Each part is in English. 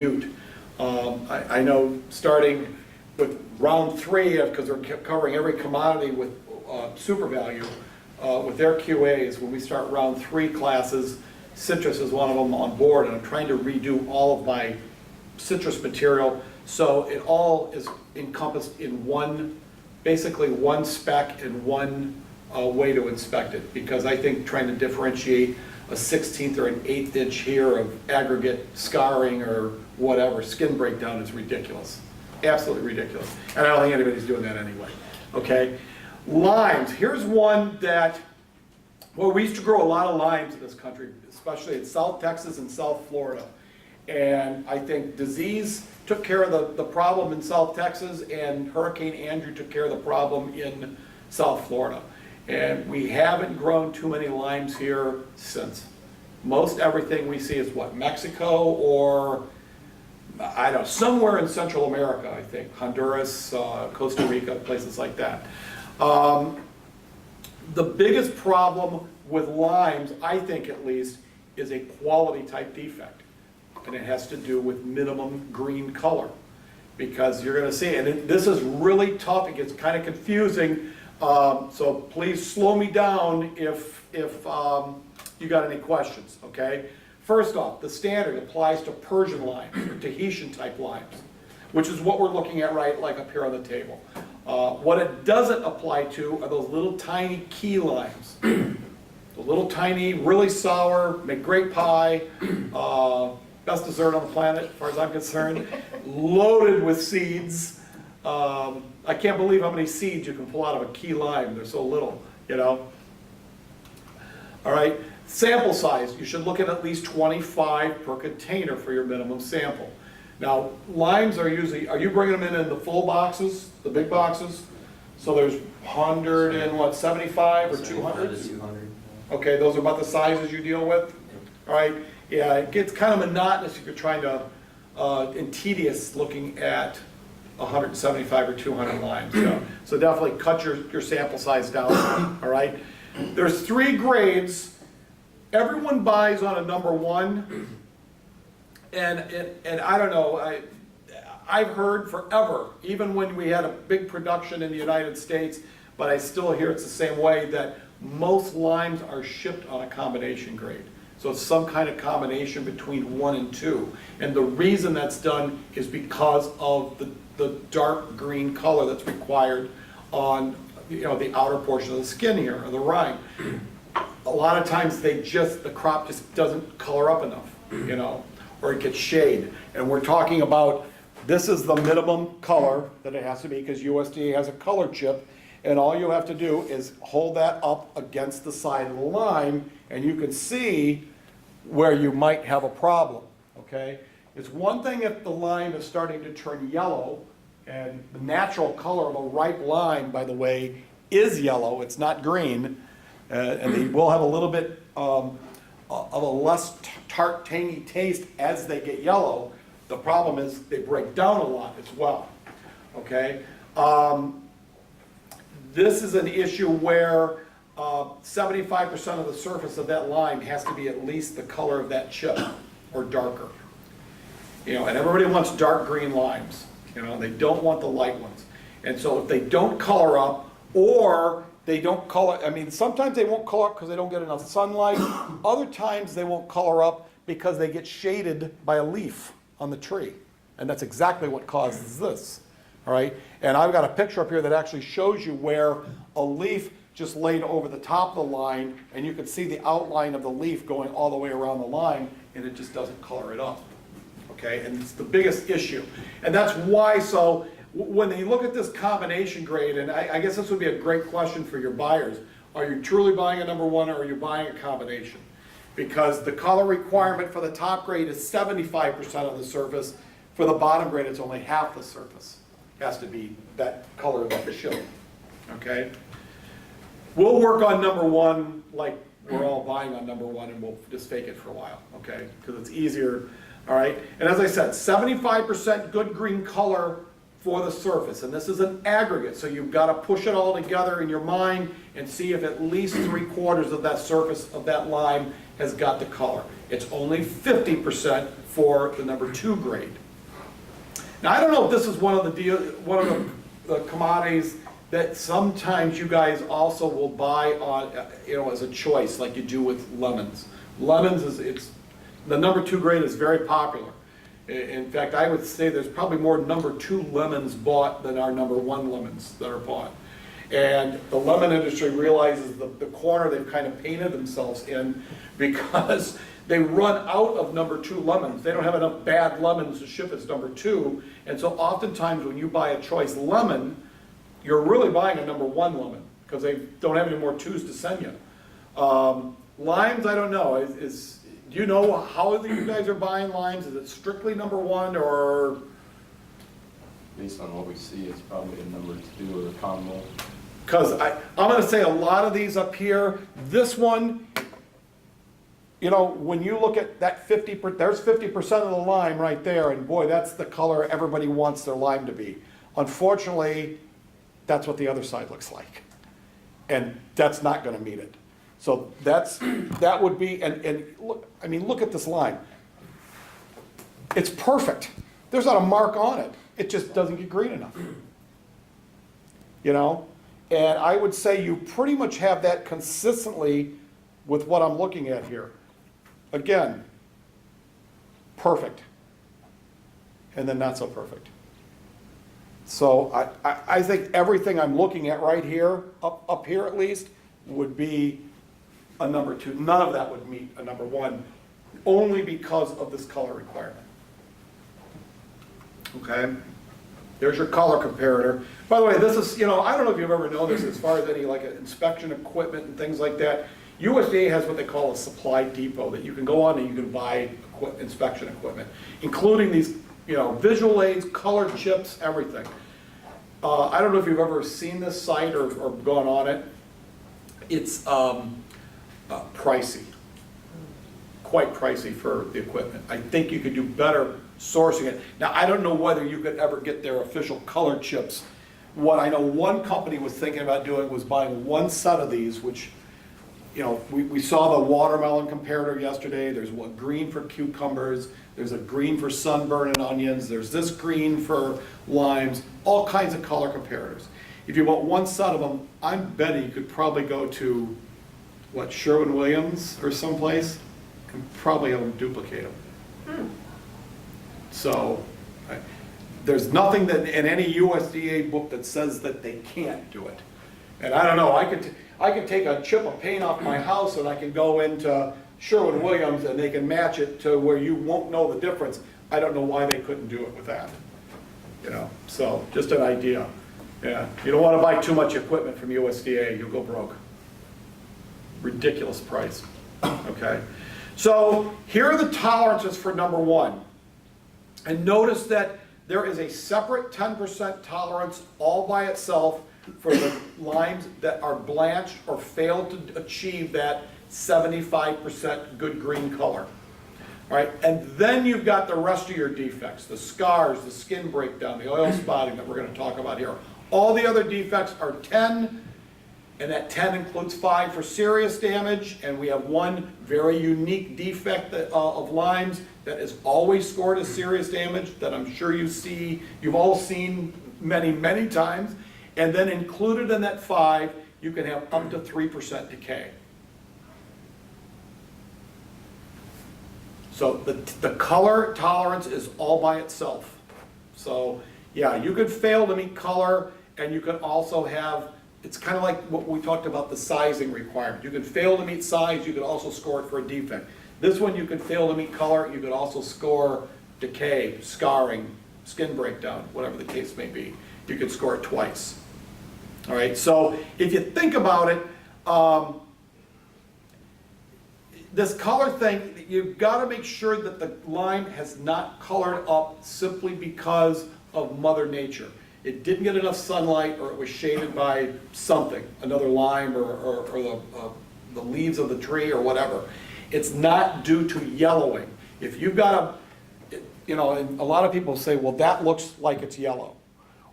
Ute. I know starting with round 3, because they're covering every commodity with super value, with their QAs, when we start round 3 classes, citrus is one of them on board, and I'm trying to redo all of my citrus material so it all is encompassed in one, basically one spec and one way to inspect it, because I think trying to differentiate a 16th or an 1/8 inch here of aggregate scarring or whatever, skin breakdown is ridiculous. Absolutely ridiculous. And I don't think anybody's doing that anyway. Okay? Limes. Here's one that, well, we used to grow a lot of limes in this country, especially in South Texas and South Florida. And I think disease took care of the problem in South Texas, and Hurricane Andrew took care of the problem in South Florida. And we haven't grown too many limes here since. Most everything we see is what, Mexico or, I don't know, somewhere in Central America, I think. Honduras, Costa Rica, places like that. The biggest problem with limes, I think at least, is a quality type defect. And it has to do with minimum green color. Because you're going to see, and this is really tough, it gets kind of confusing. So please slow me down if you got any questions, okay? First off, the standard applies to Persian limes, or Tahitian type limes, which is what we're looking at right like up here on the table. What it doesn't apply to are those little tiny key limes. The little tiny, really sour, make great pie, best dessert on the planet as far as I'm concerned, loaded with seeds. I can't believe how many seeds you can pull out of a key lime. They're so little, you know. All right, sample size. You should look at least 25 per container for your minimum sample. Now, limes are usually, are you bringing them in the full boxes, the big boxes? So there's 100 and what, 75 or 200? 200. Okay, those are about the sizes you deal with? All right, yeah, it gets kind of monotonous if you're trying to, and tedious looking at 175 or 200 limes. So definitely cut your sample size down, all right? There's 3 grades. Everyone buys on a number 1, and I don't know, I've heard forever, even when we had a big production in the United States, but I still hear it's the same way, that most limes are shipped on a combination grade. So it's some kind of combination between 1 and 2. And the reason that's done is because of the dark green color that's required on, you know, the outer portion of the skin here, or the rind. A lot of times the crop just doesn't color up enough, you know, or it gets shade. And we're talking about, this is the minimum color that it has to be, because USDA has a color chip, and all you have to do is hold that up against the side of the lime, and you can see where you might have a problem, okay? It's one thing if the lime is starting to turn yellow, and the natural color of a ripe lime, by the way, is yellow, it's not green, and they will have a little bit of a less tart, tangy taste as they get yellow. The problem is they break down a lot as well, okay? This is an issue where 75% of the surface of that lime has to be at least the color of that chip or darker. You know, and everybody wants dark green limes. You know, they don't want the light ones. And so if they don't color up, or they don't color, I mean, sometimes they won't color up because they don't get enough sunlight. Other times they won't color up because they get shaded by a leaf on the tree. And that's exactly what causes this. All right, and I've got a picture up here that actually shows you where a leaf just laid over the top of the line, and you can see the outline of the leaf going all the way around the line, and it just doesn't color it up. Okay, and it's the biggest issue. And that's why, so when they look at this combination grade, and I guess this would be a great question for your buyers, are you truly buying a number 1, or are you buying a combination? Because the color requirement for the top grade is 75% of the surface. For the bottom grade, it's only half the surface. Has to be that color that you show, okay? We'll work on number 1 like we're all buying on number 1, and we'll just fake it for a while, okay? Because it's easier, all right? And as I said, 75% good green color for the surface, and this is an aggregate, so you've got to push it all together in your mind and see if at least 3/4 of that surface of that lime has got the color. It's only 50% for the number 2 grade. Now, I don't know if this is one of the commodities that sometimes you guys also will buy on, as a choice, like you do with lemons. Lemons the number 2 grade is very popular. In fact, I would say there's probably more number 2 lemons bought than our number 1 lemons that are bought. And the lemon industry realizes the corner they've kind of painted themselves in, because they run out of number 2 lemons. They don't have enough bad lemons to ship as number 2. And so oftentimes when you buy a choice lemon, you're really buying a number 1 lemon, because they don't have any more 2s to send you. Limes, I don't know. Do you know how you guys are buying limes? Is it strictly number 1, or? Based on what we see, it's probably a number 2 or a combo. Because I'm going to say a lot of these up here, this one, when you look at that there's 50% of the lime right there, and boy, that's the color everybody wants their lime to be. Unfortunately, that's what the other side looks like. And that's not going to meet it. So that would be, and look at this lime. It's perfect. There's not a mark on it. It just doesn't get green enough. And I would say you pretty much have that consistently with what I'm looking at here. Again, perfect. And then not so perfect. So I think everything I'm looking at right here, up here at least, would be a number 2. None of that would meet a number 1, only because of this color requirement. Okay? There's your color comparator. By the way, this is, I don't know if you've ever known this as far as any inspection equipment and things like that. USDA has what they call a supply depot that you can go on and you can buy inspection equipment, including these, visual aids, color chips, everything. I don't know if you've ever seen this site or gone on it. It's pricey, quite pricey for the equipment. I think you could do better sourcing it. Now, I don't know whether you could ever get their official color chips. What I know one company was thinking about doing was buying 1 set of these, which, we saw the watermelon comparator yesterday. There's one green for cucumbers. There's a green for sunburn and onions. There's this green for limes, all kinds of color comparators. If you bought 1 set of them, I'm betting you could probably go to, Sherwin-Williams or someplace, and probably have them duplicate them. So there's nothing that in any USDA book that says that they can't do it. And I don't know, I could take a chip of paint off my house and I can go into Sherwin-Williams and they can match it to where you won't know the difference. I don't know why they couldn't do it with that. So just an idea. Yeah, you don't want to buy too much equipment from USDA, you'll go broke. Ridiculous price. Okay. So here are the tolerances for number 1. And notice that there is a separate 10% tolerance all by itself for the limes that are blanched or fail to achieve that 75% good green color. All right, and then you've got the rest of your defects, the scars, the skin breakdown, the oil spotting that we're going to talk about here. All the other defects are 10, and that 10 includes 5 for serious damage, and we have 1 very unique defect of limes that is always scored as serious damage that I'm sure you've all seen many, many times. And then included in that 5, you can have up to 3% decay. So the color tolerance is all by itself. So yeah, you could fail to meet color, and you can also have, it's kind of like what we talked about, the sizing requirement. You can fail to meet size, you could also score it for a defect. This one you could fail to meet color, you could also score decay, scarring, skin breakdown, whatever the case may be. You could score it twice. All right, so if you think about it, this color thing, you've got to make sure that the lime has not colored up simply because of Mother Nature. It didn't get enough sunlight, or it was shaded by something, another lime or the leaves of the tree or whatever. It's not due to yellowing. If you've got and a lot of people say, well, that looks like it's yellow.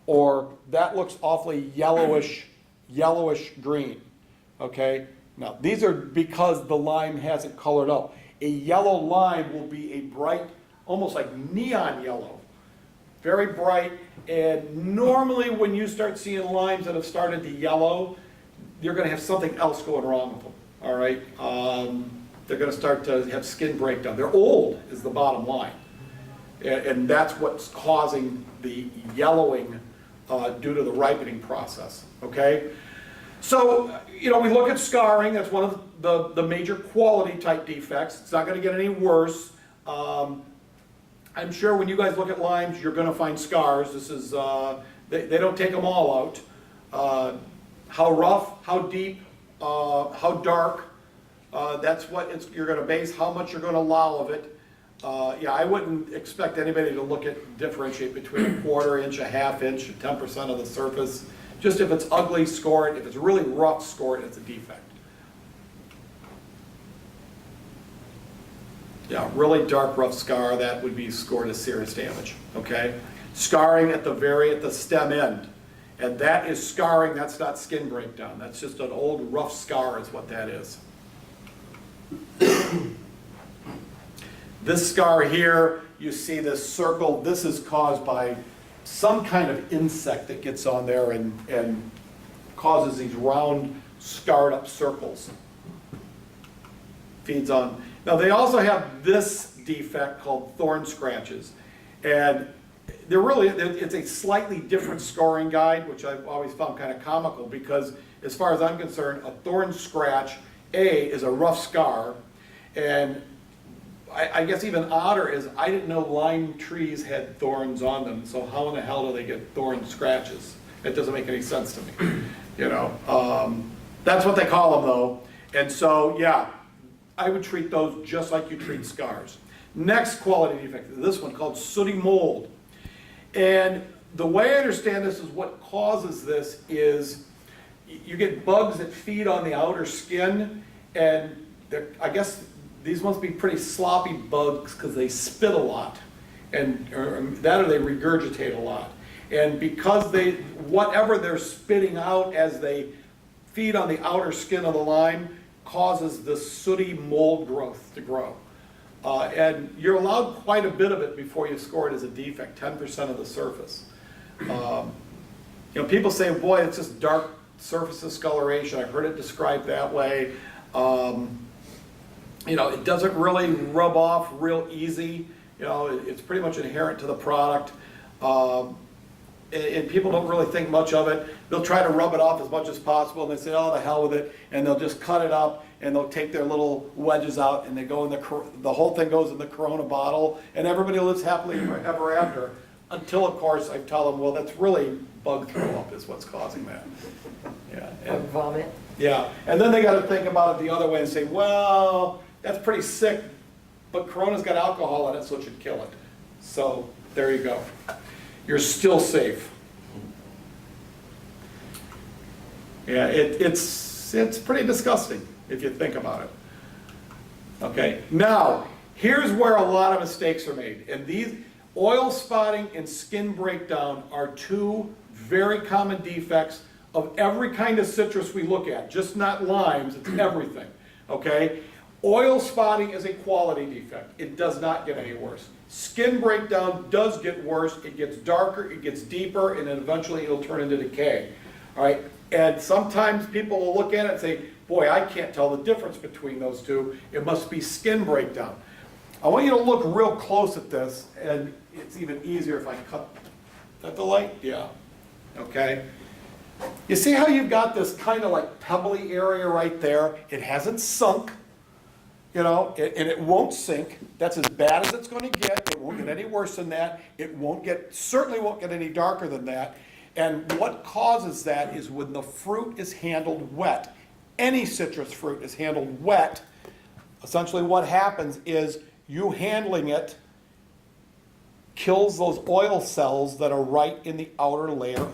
or that looks awfully yellowish green, okay? Now, these are because the lime hasn't colored up. A yellow lime will be a bright, almost like neon yellow, very bright, and normally when you start seeing limes that have started to yellow, you're gonna have something else going wrong with them, all right? They're gonna start to have skin breakdown. They're old, is the bottom line. And that's what's causing the yellowing due to the ripening process, okay? So, you know, we look at scarring, that's one of the major quality type defects. It's not gonna get any worse. I'm sure when you guys look at limes, you're gonna find scars. This is, they don't take them all out. How rough, how deep, how dark, that's what you're gonna base how much you're gonna allow of it. Yeah, I wouldn't expect anybody to differentiate between a quarter inch, a half inch, 10% of the surface. Just if it's ugly, score it. If it's really rough, score it, it's a defect. Yeah, really dark, rough scar, that would be scored as serious damage, okay? Scarring at the stem end. And that is scarring, that's not skin breakdown. That's just an old rough scar is what that is. This scar here, you see this circle, this is caused by some kind of insect that gets on there and causes these round, scarred up circles. Feeds on. Now they also have this defect called thorn scratches. And it's a slightly different scoring guide, which I've always found kind of comical because as far as I'm concerned, a thorn scratch, A, is a rough scar, and I guess even odder is I didn't know lime trees had thorns on them, so how in the hell do they get thorn scratches? It doesn't make any sense to me, you know. That's what they call them though, and so yeah, I would treat those just like you treat scars. Next quality defect, this one called sooty mold. And the way I understand this is what causes this is you get bugs that feed on the outer skin, and I guess these must be pretty sloppy bugs because they spit a lot, and or they regurgitate a lot. And because whatever they're spitting out as they feed on the outer skin of the lime causes the sooty mold growth to grow. And you're allowed quite a bit of it before you score it as a defect, 10% of the surface. You know, people say, boy, it's just dark surface discoloration. I've heard it described that way. You know, it doesn't really rub off real easy. You know, it's pretty much inherent to the product. And people don't really think much of it. They'll try to rub it off as much as possible, and they say, oh, the hell with it, and they'll just cut it up, and they'll take their little wedges out, and they go in the whole thing goes in the Corona bottle, and everybody lives happily ever after, until, of course, I tell them, well, that's really bug throw up is what's causing that. Yeah. Or vomit. Yeah, and then they got to think about it the other way and say, well, that's pretty sick, but Corona's got alcohol in it, so it should kill it. So there you go. You're still safe. Yeah, it's pretty disgusting if you think about it. Okay, now here's where a lot of mistakes are made, and these oil spotting and skin breakdown are two very common defects of every kind of citrus we look at, just not limes, it's everything. Okay, oil spotting is a quality defect. It does not get any worse. Skin breakdown does get worse. It gets darker, it gets deeper, and then eventually it'll turn into decay. All right, and sometimes people will look at it and say, boy, I can't tell the difference between those two. It must be skin breakdown. I want you to look real close at this, and it's even easier if I cut. Is that the light? Yeah. Okay. You see how you've got this kind of like pebbly area right there? It hasn't sunk. You know, and it won't sink. That's as bad as it's going to get. It won't get any worse than that. It certainly won't get any darker than that. And what causes that is when the fruit is handled wet. Any citrus fruit is handled wet. Essentially what happens is you handling it kills those oil cells that are right in the outer layer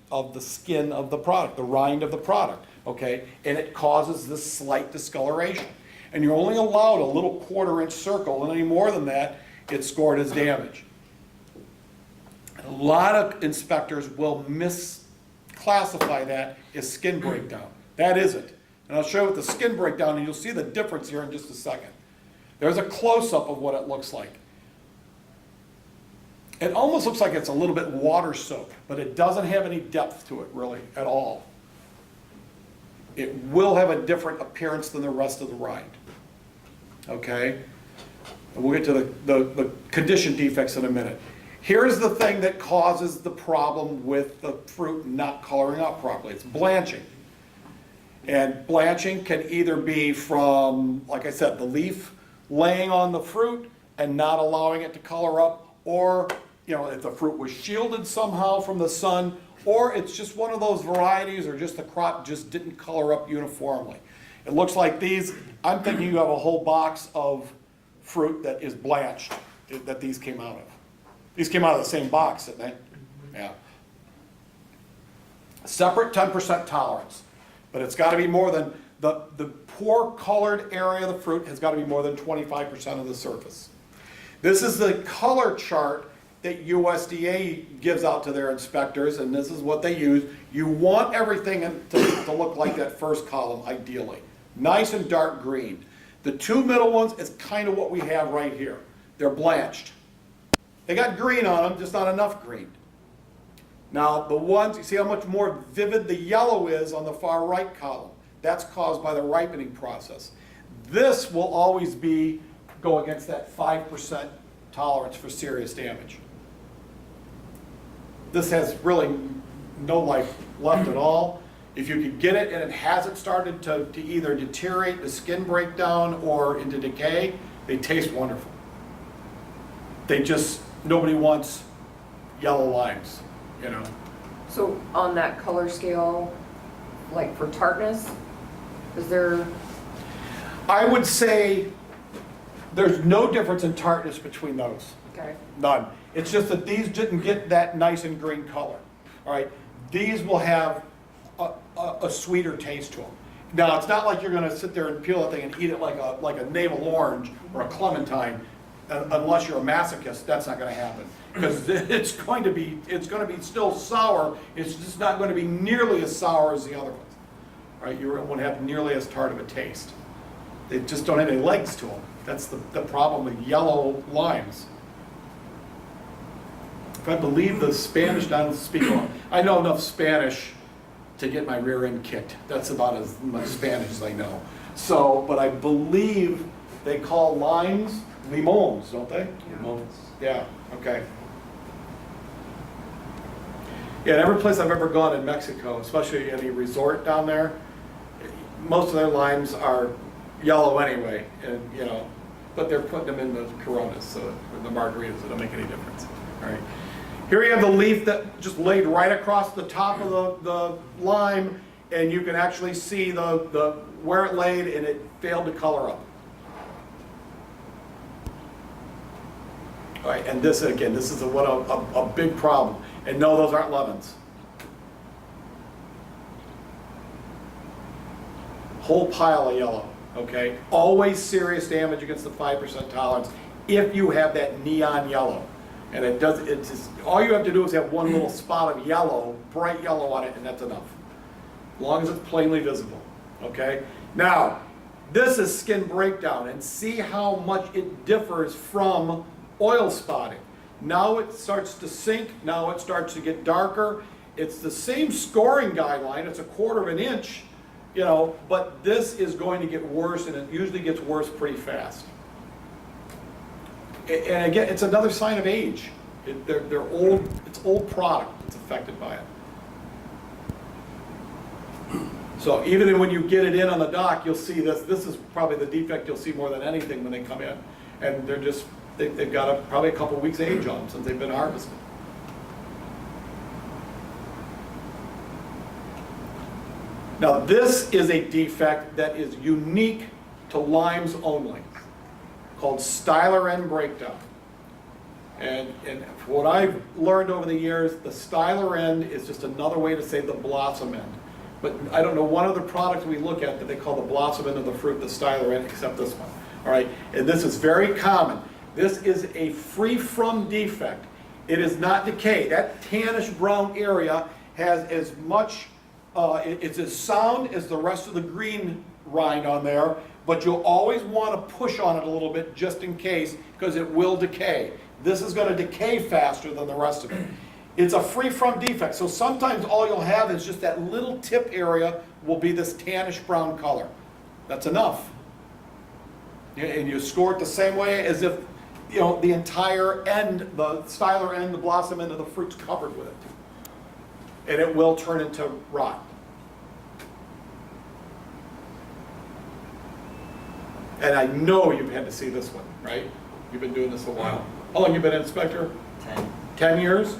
of the skin of the product, the rind of the product, okay? And it causes this slight discoloration. And you're only allowed a little quarter-inch circle, and any more than that, it's scored as damage. And lot of inspectors will misclassify that as skin breakdown. That isn't. And I'll show you with the skin breakdown, and you'll see the difference here in just a second. There's a close-up of what it looks like. It almost looks like it's a little bit water soaked, but it doesn't have any depth to it really at all. It will have a different appearance than the rest of the rind. Okay? And we'll get to the condition defects in a minute. Here's the thing that causes the problem with the fruit not coloring up properly. It's blanching. And blanching can either be from, like I said, the leaf laying on the fruit and not allowing it to color up, or if the fruit was shielded somehow from the sun, or it's just one of those varieties, or just the crop just didn't color up uniformly. It looks like these, I'm thinking you have a whole box of fruit that is blanched, that these came out of. These came out of the same box, didn't they? Yeah. Separate 10% tolerance, but it's got to be more than, the poor colored area of the fruit has got to be more than 25% of the surface. This is the color chart that USDA gives out to their inspectors, and this is what they use. You want everything to look like that first column, ideally. Nice and dark green. The two middle ones is kind of what we have right here. They're blanched. They got green on them, just not enough green. Now, the ones, you see how much more vivid the yellow is on the far right column. That's caused by the ripening process. This will always go against that 5% tolerance for serious damage. This has really no life left at all. If you could get it and it hasn't started to either deteriorate, the skin breakdown, or into decay, they taste wonderful. Nobody wants yellow limes, So on that color scale, like for tartness, is there? I would say there's no difference in tartness between those. Okay. None. It's just that these didn't get that nice and green color. All right. These will have a sweeter taste to them. Now, it's not like you're going to sit there and peel a thing and eat it like a navel orange or a clementine, unless you're a masochist. That's not going to happen, because it's going to be still sour. It's just not going to be nearly as sour as the other ones. All right. You won't have nearly as tart of a taste. They just don't have any legs to them. That's the problem with yellow limes. If I believe the Spanish, I don't speak on. I know enough Spanish to get my rear end kicked. That's about as much Spanish as I know. So, but I believe they call limes limons, don't they? Lemons. Yeah, okay. Yeah, and every place I've ever gone in Mexico, especially any resort down there, most of their limes are yellow anyway, and but they're putting them in the Coronas, so the margaritas, it don't make any difference. All right. Here you have the leaf that just laid right across the top of the lime, and you can actually see where it laid, and it failed to color up. All right, and this is a big problem. And no, those aren't lemons. Whole pile of yellow. Okay, always serious damage against the 5% tolerance if you have that neon yellow. And it's just, all you have to do is have one little spot of yellow, bright yellow on it, and that's enough. As long as it's plainly visible, okay? Now, this is skin breakdown, and see how much it differs from oil spotting. Now it starts to sink, now it starts to get darker. It's the same scoring guideline, it's 1/4 of an inch, but this is going to get worse, and it usually gets worse pretty fast. And again, it's another sign of age. They're old. It's old product that's affected by it. So even when you get it in on the dock, you'll see this. This is probably the defect you'll see more than anything when they come in, and they've got probably a couple weeks age on them since they've been harvested. Now this is a defect that is unique to limes only, called styler end breakdown. And what I've learned over the years, the styler end is just another way to say the blossom end. But I don't know one other product we look at that they call the blossom end of the fruit the styler end, except this one. All right, and this is very common. This is a free from defect. It is not decay. That tannish brown area has as much, it's as sound as the rest of the green rind on there, but you'll always want to push on it a little bit just in case, because it will decay. This is going to decay faster than the rest of it. It's a free-from defect, so sometimes all you'll have is just that little tip area will be this tannish brown color. That's enough. And you score it the same way as if, you know, the entire end, the styler end, the blossom end of the fruit's covered with it. And it will turn into rot. And I know you've had to see this one, right? You've been doing this a while. How long you been inspector? 10, 10 years?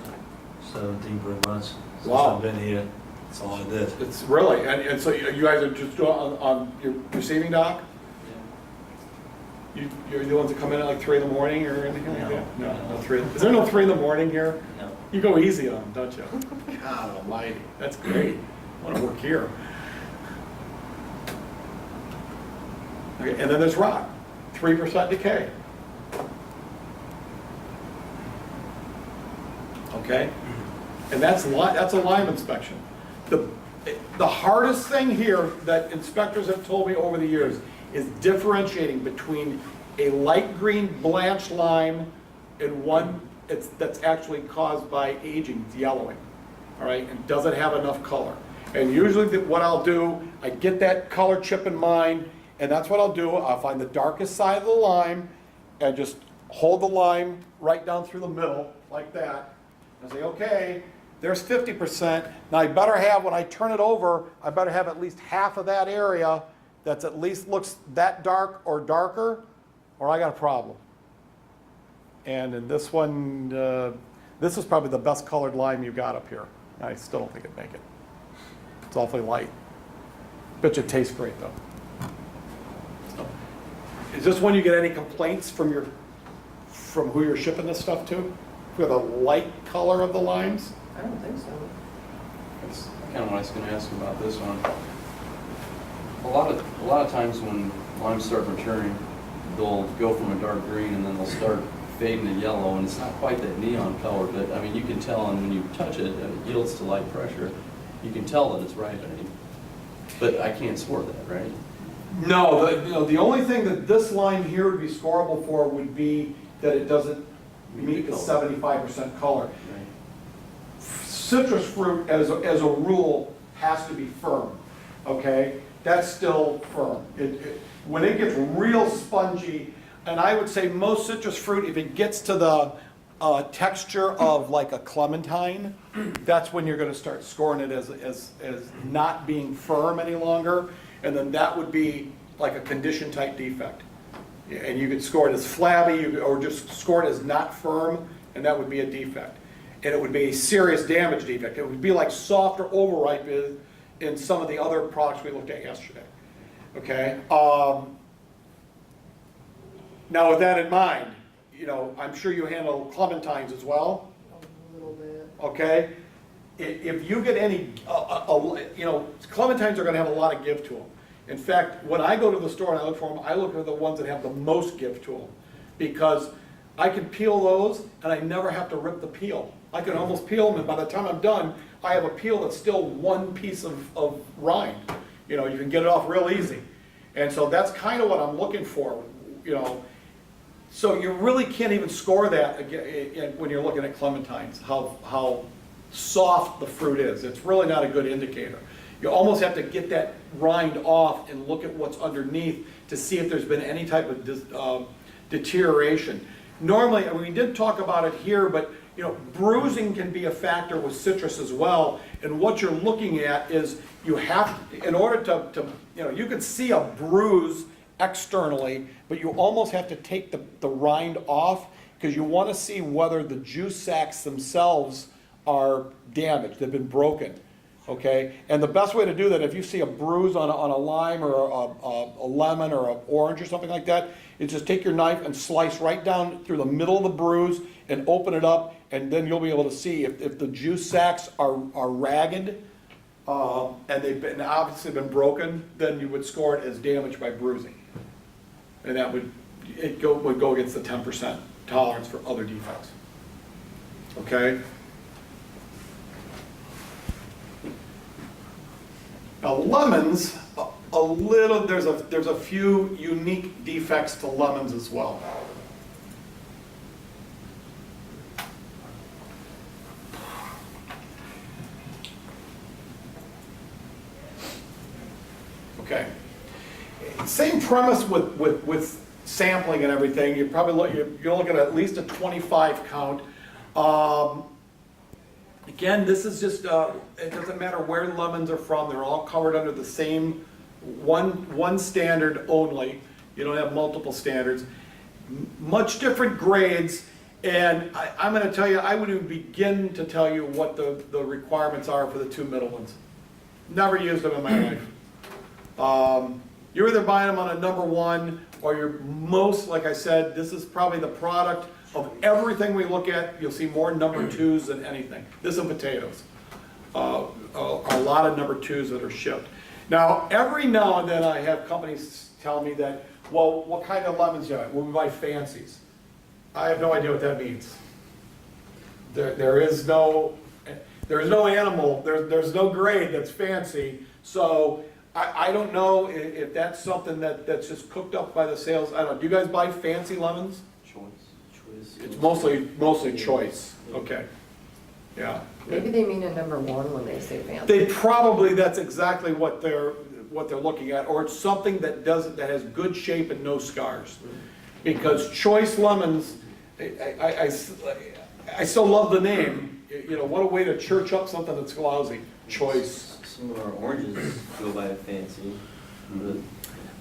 17 pretty much. Since Wow. I've been here, that's all I did. It's really, and so you guys are just doing on your receiving dock? You're the ones that come in at like 3 in the morning or anything like that? No, 3. Is there no 3 in the morning here? No. You go easy on them, don't you? God almighty, that's great. I want to work here. Okay, and then there's rot, 3% decay. Okay, and that's a lime inspection. The hardest thing here that inspectors have told me over the years is differentiating between a light green blanched lime and one that's actually caused by aging, it's yellowing, all right, and doesn't have enough color. And usually what I'll do, I get that color chip in mind, and that's what I'll do. I'll find the darkest side of the lime and just hold the lime right down through the middle like that and say, okay, there's 50%. Now I better have, when I turn it over, I better have at least half of that area that's at least looks that dark or darker, or I got a problem. And in this one, this is probably the best colored lime you got up here. I still don't think it'd make it. It's awfully light. Bet you it tastes great though. So, is this one you get any complaints from who you're shipping this stuff to? For the light color of the limes? I don't think so. That's kind of what I was going to ask about this one. A lot of times when limes start maturing, they'll go from a dark green and then they'll start fading to yellow, and it's not quite that neon color, but I mean you can tell, and when you touch it, it yields to light pressure. You can tell that it's ripening, but I can't score that, right? No, the only thing that this lime here would be scoreable for would be that it doesn't meet the 75% color. Right. Citrus fruit, as a rule, has to be firm, okay? That's still firm. When it gets real spongy, and I would say most citrus fruit, if it gets to the texture of like a clementine, that's when you're going to start scoring it as not being firm any longer, and then that would be like a condition type defect. And you could score it as flabby, or just score it as not firm, and that would be a defect. And it would be a serious damage defect. It would be like soft or overripe is in some of the other products we looked at yesterday. Okay? Now with that in mind, you know, I'm sure you handle clementines as well. A little bit. Okay? If you get any, you know, clementines are going to have a lot of give to them. In fact, when I go to the store and I look for them, I look for the ones that have the most give to them, because I can peel those and I never have to rip the peel. I can almost peel them, and by the time I'm done, I have a peel that's still one piece of rind. You know, you can get it off real easy. And so that's kind of what I'm looking for, you know. So you really can't even score that when you're looking at clementines, how soft the fruit is. It's really not a good indicator. You almost have to get that rind off and look at what's underneath to see if there's been any type of deterioration. Normally, and we did talk about it here, but you know, bruising can be a factor with citrus as well. And what you're looking at is you have, in order to you know, you can see a bruise externally, but you almost have to take the rind off, because you want to see whether the juice sacs themselves are damaged, they've been broken. Okay, and the best way to do that, if you see a bruise on a lime or a lemon or an orange or something like that, is just take your knife and slice right down through the middle of the bruise and open it up, and then you'll be able to see if the juice sacs are ragged and they've been obviously been broken, then you would score it as damaged by bruising, and that would go against the 10% tolerance for other defects. Okay? Now lemons, there's a few unique defects to lemons as well. Okay. Same premise with sampling and everything. You're looking at least a 25 count. Again, this is just, it doesn't matter where lemons are from, they're all covered under the same one standard only. You don't have multiple standards. Much different grades, and I'm gonna tell you, I wouldn't even begin to tell you what the requirements are for the two middle ones. Never used them in my life. You're either buying them on a number one, or you're like I said, this is probably the product of everything we look at. You'll see more number twos than anything. This and potatoes. A lot of number twos that are shipped. Now, every now and then I have companies tell me that, well, what kind of lemons do you have? Well, we buy fancies. I have no idea what that means. There is no animal, there's no grade that's fancy, so I don't know if that's something that's just cooked up by the sales. I don't know. Do you guys buy fancy lemons? Choice. It's mostly choice. Okay. Yeah. Maybe they mean a number one when they say fancy. That's exactly what they're looking at, or it's something that has good shape and no scars. Because choice lemons, I still love the name. You know, what a way to church up something that's lousy. Choice. Some of our oranges go by fancy, but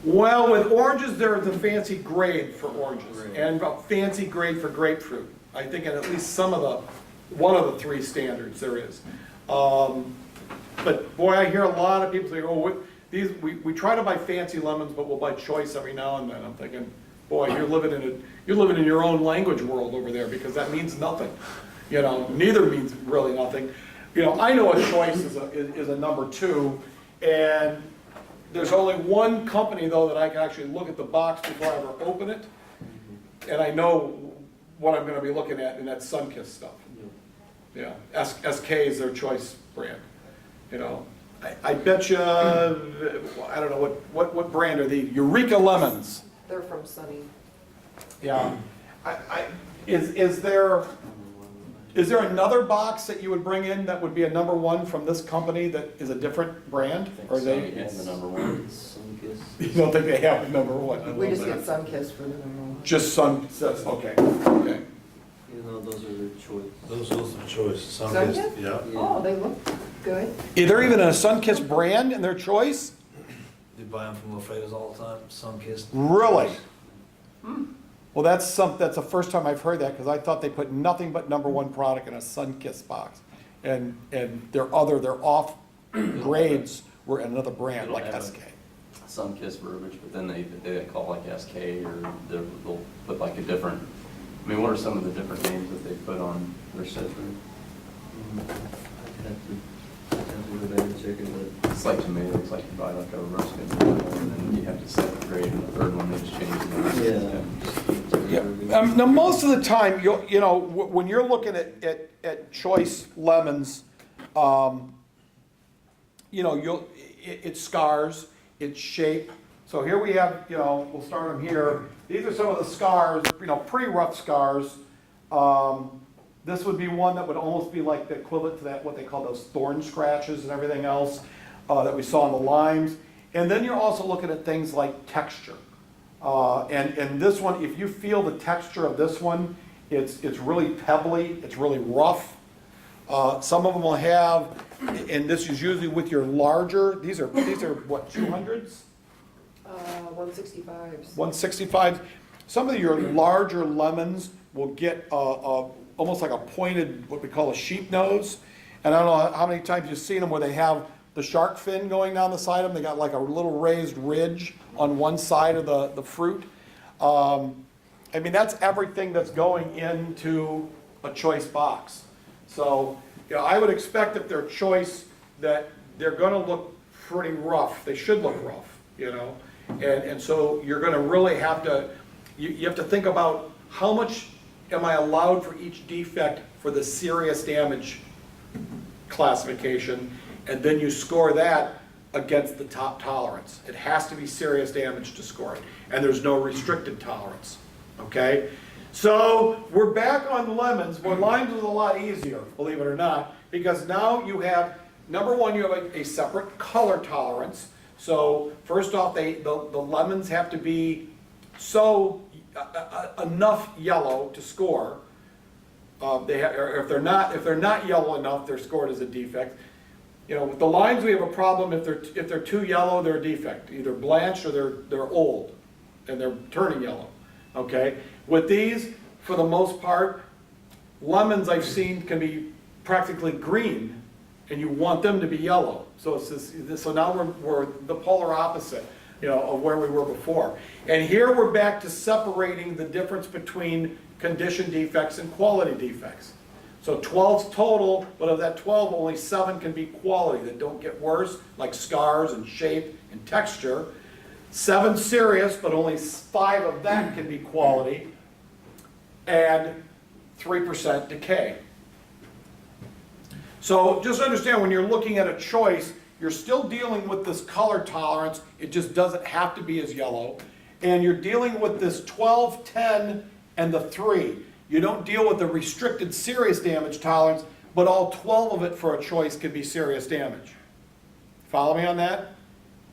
Well, with oranges, there's a fancy grade for oranges, Right. and a fancy grade for grapefruit. I think in at least one of the three standards there is. But boy, I hear a lot of people say, oh, we try to buy fancy lemons, but we'll buy choice every now and then. I'm thinking, boy, you're living in your own language world over there, because that means nothing. You know, neither means really nothing. You know, I know a choice is a number two, and there's only one company, though, that I can actually look at the box before I ever open it, and I know what I'm gonna be looking at, and that's Sunkist stuff. Yeah, SK is their choice brand, you know. I bet you, I don't know, what brand are the Eureka Lemons? They're from Sunny. Yeah. Is there another box that you would bring in that would be a number one from this company that is a different brand? Or So, they, yeah, the number one. you don't think they have a number one? We just get Sunkist for the number one. Just okay, okay. you know, those are their choice. Those are the choice. Sunkist? Yeah. Oh, they look good. Is there even a Sunkist brand in their choice? You buy them from Lafayette's all the time, Sunkist. Really? Well, that's the first time I've heard that, because I thought they put nothing but number one product in a Sunkist box. And their off grades were another brand, like SK. Sunkist verbiage, but then they call it like SK, or they'll put like a different, I mean, what are some of the different names that they put on their citrus? I'd have to go back and check it, but It's like tomatoes, like you buy like a roasted tomato, and then you have to set the grade, and the third one they just change the name. Yeah. Now, most of the time, you know, when you're looking at choice lemons, you know, it's scars, it's shape. So here we have, you know, we'll start them here. These are some of the scars, you know, pretty rough scars. This would be one that would almost be like the equivalent to that, what they call those thorn scratches and everything else that we saw in the limes. And then you're also looking at things like texture. And this one, if you feel the texture of this one, it's really pebbly, it's really rough. Some of them will have, and this is usually with your larger, these are what, 200s? 165s. 165s. Some of your larger lemons will get almost like a pointed, what we call a sheep nose. And I don't know how many times you've seen them where they have the shark fin going down the side of them. They got like a little raised ridge on one side of the fruit. I mean, that's everything that's going into a choice box. So, you know, I would expect if they're choice that they're gonna look pretty rough. They should look rough, you know? And so you're gonna really have to, you have to think about how much am I allowed for each defect for the serious damage classification, and then you score that against the top tolerance. It has to be serious damage to score it, and there's no restricted tolerance, okay? So we're back on lemons, where limes was a lot easier, believe it or not, because now you have, number one, you have a separate color tolerance. So first off, the lemons have to be enough yellow to score. Or if they're not yellow enough, they're scored as a defect. You know, with the limes, we have a problem if they're too yellow, they're a defect, either blanched or they're old and they're turning yellow. Okay. With these, for the most part, lemons I've seen can be practically green, and you want them to be yellow. So it's this, so now we're the polar opposite, you know, of where we were before. And here we're back to separating the difference between condition defects and quality defects. So 12's total, but of that 12, only 7 can be quality that don't get worse, like scars and shape and texture. 7 serious, but only 5 of that can be quality, and 3% decay. So just understand, when you're looking at a choice, you're still dealing with this color tolerance. It just doesn't have to be as yellow. And you're dealing with this 12, 10, and the 3. You don't deal with the restricted serious damage tolerance, but all 12 of it for a choice can be serious damage. Follow me on that?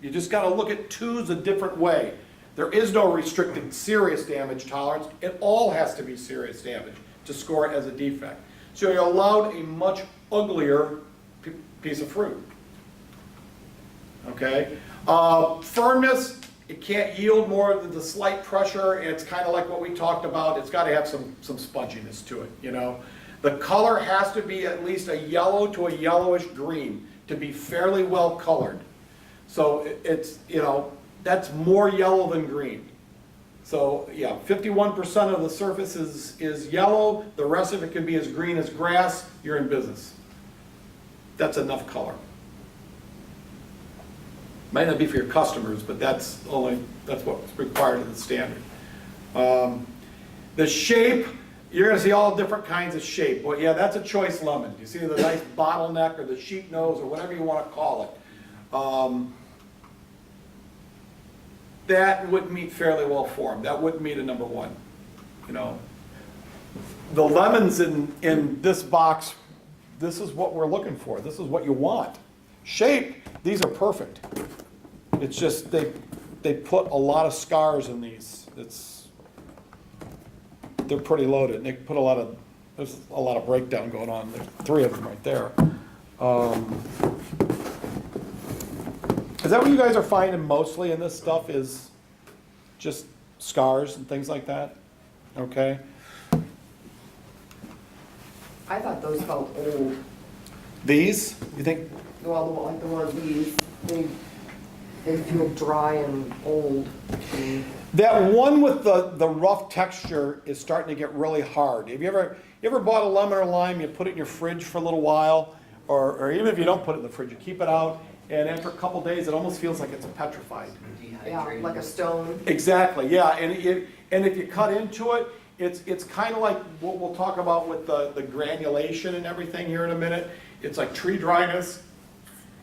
You just got to look at 2's a different way. There is no restricted serious damage tolerance. It all has to be serious damage to score it as a defect. So you're allowed a much uglier piece of fruit. Okay? Firmness, it can't yield more than the slight pressure, and it's kind of like what we talked about. It's got to have some sponginess to it, you know. The color has to be at least a yellow to a yellowish green to be fairly well colored. So it's, you know, that's more yellow than green. So yeah, 51% of the surface is yellow, the rest of it can be as green as grass, you're in business. That's enough color. Might not be for your customers, but that's what's required of the standard. The shape, you're going to see all different kinds of shape. Well, yeah, that's a choice lemon. You see the nice bottleneck or the sheep nose or whatever you want to call it. That wouldn't meet fairly well formed. That wouldn't meet a number 1. You know, the lemons in this box, this is what we're looking for. This is what you want. Shape, these are perfect. It's just they put a lot of scars in these. They're pretty loaded. They put there's a lot of breakdown going on. There's 3 of them right there. Is that what you guys are finding mostly in this stuff, is just scars and things like that? Okay. I thought those felt old. These, you think? Well, like the one of these, they feel dry and old to me. That one with the rough texture is starting to get really hard. Have you ever bought a lemon or lime, you put it in your fridge for a little while, or even if you don't put it in the fridge, you keep it out, and after a couple days, it almost feels like it's petrified. Yeah, like a stone. Exactly, yeah, and if you cut into it, it's kind of like what we'll talk about with the granulation and everything here in a minute. It's like tree dryness.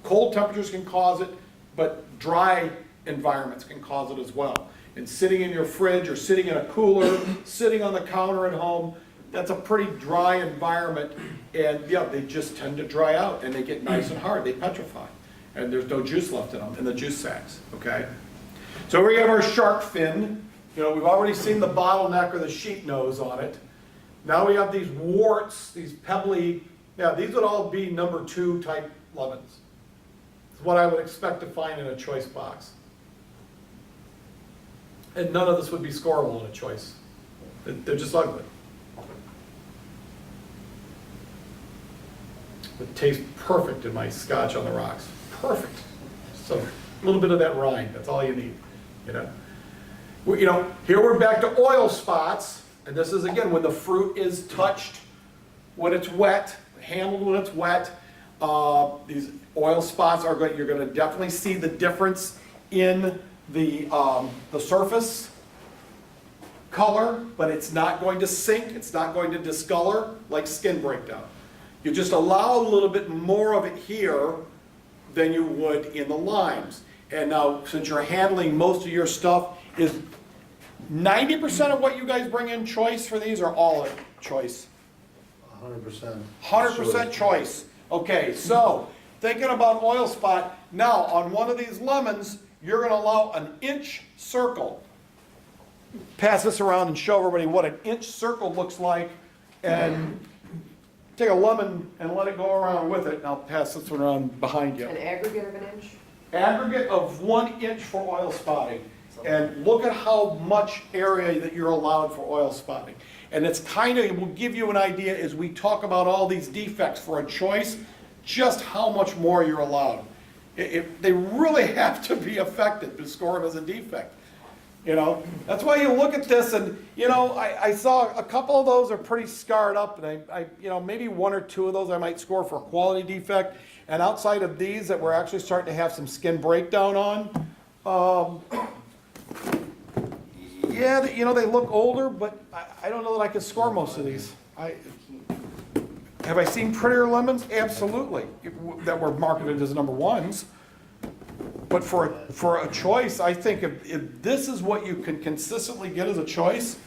Cold temperatures can cause it, but dry environments can cause it as well. And sitting in your fridge or sitting in a cooler, sitting on the counter at home, that's a pretty dry environment, and yeah, they just tend to dry out and they get nice and hard, they petrify. And there's no juice left in them, in the juice sacs, okay? So we have our shark fin. You know, we've already seen the bottleneck or the sheep nose on it. Now we have these warts, these pebbly, yeah, these would all be number 2 type lemons. It's what I would expect to find in a choice box. And none of this would be scoreable in a choice. They're just ugly. It tastes perfect in my Scotch on the rocks. Perfect. So a little bit of that rind, that's all you need, you know. Here we're back to oil spots, and this is again when the fruit is touched, when it's wet, handled when it's wet. These oil spots are going. You're going to definitely see the difference in the surface color, but it's not going to sink, it's not going to discolor like skin breakdown. You just allow a little bit more of it here than you would in the limes. And now, since you're handling most of your stuff, is 90% of what you guys bring in choice for these, or all of it choice? 100%. 100% choice. Okay, so thinking about oil spot, now on one of these lemons, you're gonna allow an inch circle. Pass this around and show everybody what an inch circle looks like, and take a lemon and let it go around with it, and I'll pass this one around behind you. An aggregate of an inch? Aggregate of 1 inch for oil spotting. And look at how much area that you're allowed for oil spotting. And it's kind of, it will give you an idea as we talk about all these defects for a choice, just how much more you're allowed. They really have to be affected to score them as a defect. You know, that's why you look at this and, you know, I saw a couple of those are pretty scarred up, and I you know, maybe 1 or 2 of those I might score for a quality defect. And outside of these that we're actually starting to have some skin breakdown on, yeah, you know, they look older, but I don't know that I could score most of these. Have I seen prettier lemons? Absolutely, that were marketed as number ones. But for a choice, I think if this is what you can consistently get as a choice,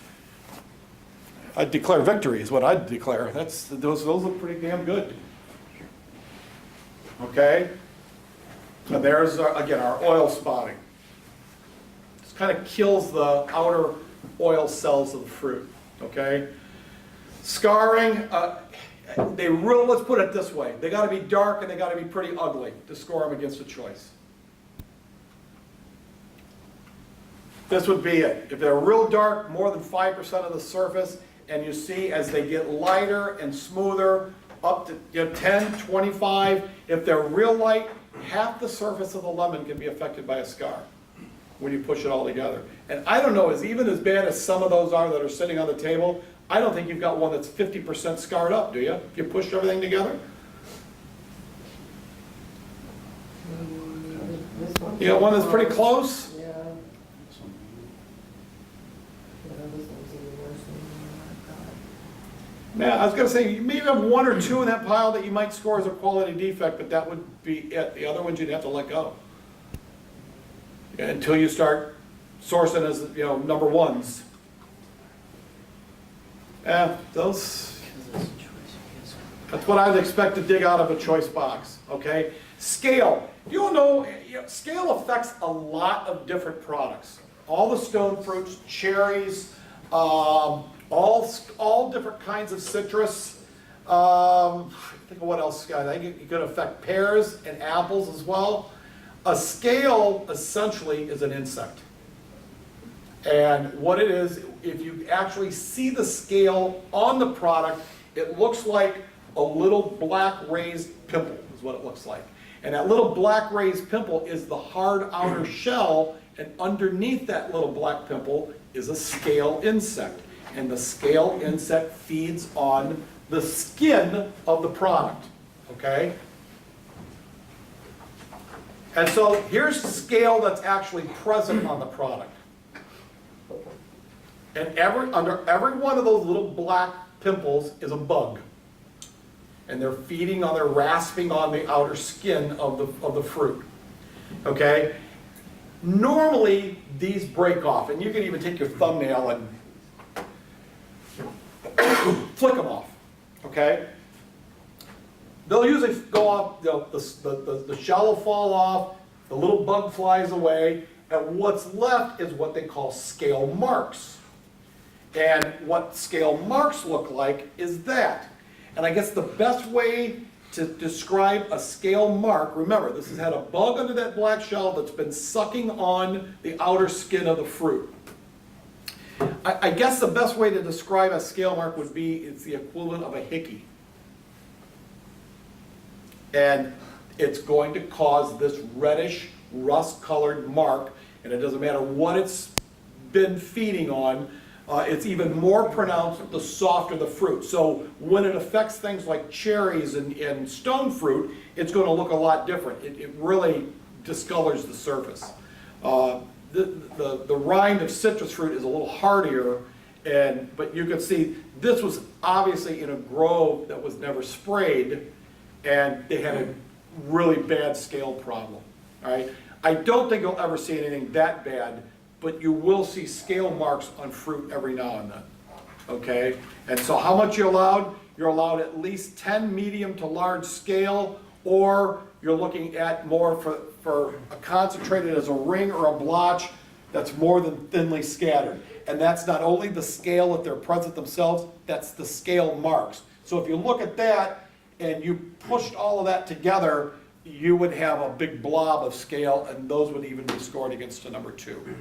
I'd declare victory is what I'd declare. Those look pretty damn good. Okay? And there's, again, our oil spotting. This kind of kills the outer oil cells of the fruit. Okay? Scarring, let's put it this way. They got to be dark and they got to be pretty ugly to score them against a choice. This would be it. If they're real dark, more than 5% of the surface, and you see as they get lighter and smoother, up to 10, 25, if they're real light, half the surface of the lemon can be affected by a scar when you push it all together. And I don't know, even as bad as some of those are that are sitting on the table, I don't think you've got one that's 50% scarred up, do you? If you pushed everything together? You got one that's pretty close? Yeah. This one's even worse than Yeah, I was gonna say, you maybe have 1 or 2 in that pile that you might score as a quality defect, but that would be it. The other ones you'd have to let go. Until you start sourcing as, you know, number ones. Yeah, those, that's what I'd expect to dig out of a choice box, okay? Scale, you know, scale affects a lot of different products. All the stone fruits, cherries, all different kinds of citrus. Think of what else, guys. I think it could affect pears and apples as well. A scale essentially is an insect. And what it is, if you actually see the scale on the product, it looks like a little black raised pimple is what it looks like. And that little black raised pimple is the hard outer shell, and underneath that little black pimple is a scale insect. And the scale insect feeds on the skin of the product, okay? And so here's the scale that's actually present on the product. And under every one of those little black pimples is a bug. And they're feeding on, they're rasping on the outer skin of the fruit, okay? Normally, these break off, and you can even take your thumbnail and flick them off, okay? They'll usually go off, the shell will fall off, the little bug flies away, and what's left is what they call scale marks. And what scale marks look like is that. And I guess the best way to describe a scale mark, remember, this has had a bug under that black shell that's been sucking on the outer skin of the fruit. I guess the best way to describe a scale mark would be it's the equivalent of a hickey. And it's going to cause this reddish, rust-colored mark, and it doesn't matter what it's been feeding on, it's even more pronounced the softer the fruit. So when it affects things like cherries and stone fruit, it's going to look a lot different. It really discolors the surface. The rind of citrus fruit is a little hardier, But you can see, this was obviously in a grove that was never sprayed, and they had a really bad scale problem, all right? I don't think you'll ever see anything that bad, but you will see scale marks on fruit every now and then, okay? And so how much you're allowed? You're allowed at least 10 medium to large scale, or you're looking at more for a concentrated as a ring or a blotch that's more than thinly scattered. And that's not only the scale that they're present themselves, that's the scale marks. So if you look at that and you pushed all of that together, you would have a big blob of scale, and those would even be scored against a number 2.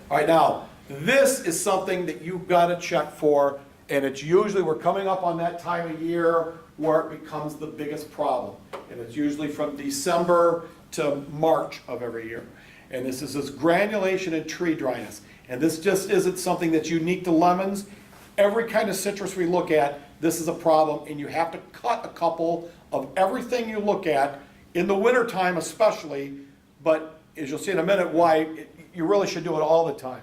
All right, now, this is something that you've got to check for, and it's usually, we're coming up on that time of year where it becomes the biggest problem. And it's usually from December to March of every year. And this is this granulation and tree dryness. And this just isn't something that's unique to lemons. Every kind of citrus we look at, this is a problem, and you have to cut a couple of everything you look at, in the wintertime especially, but as you'll see in a minute why, you really should do it all the time.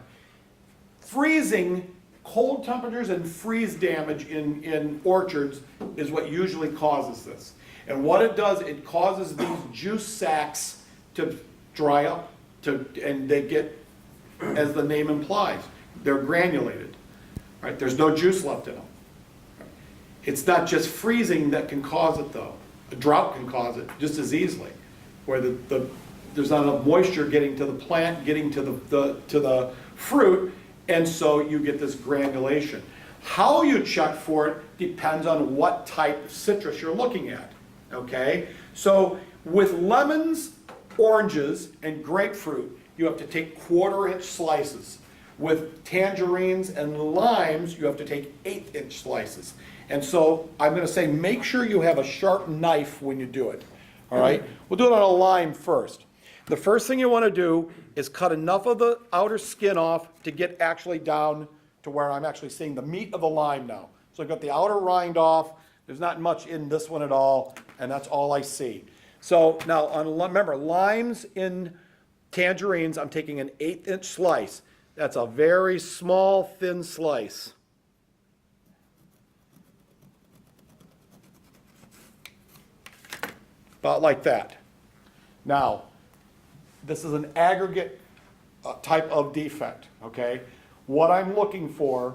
Freezing, cold temperatures and freeze damage in orchards is what usually causes this. And what it does, it causes these juice sacs to dry up, and they get, as the name implies, they're granulated. Right? There's no juice left in them. It's not just freezing that can cause it, though. A drought can cause it just as easily, where there's not enough moisture getting to the plant, getting to the fruit, and so you get this granulation. How you check for it depends on what type of citrus you're looking at, okay? So with lemons, oranges, and grapefruit, you have to take 1/4-inch slices. With tangerines and limes, you have to take 1/8-inch slices. And so I'm going to say make sure you have a sharp knife when you do it, all right? We'll do it on a lime first. The first thing you want to do is cut enough of the outer skin off to get actually down to where I'm actually seeing the meat of the lime now. So I've got the outer rind off. There's not much in this one at all, and that's all I see. So now, remember, limes in tangerines, I'm taking an 1/8-inch slice. That's a very small, thin slice. About like that. Now, this is an aggregate type of defect, okay? What I'm looking for,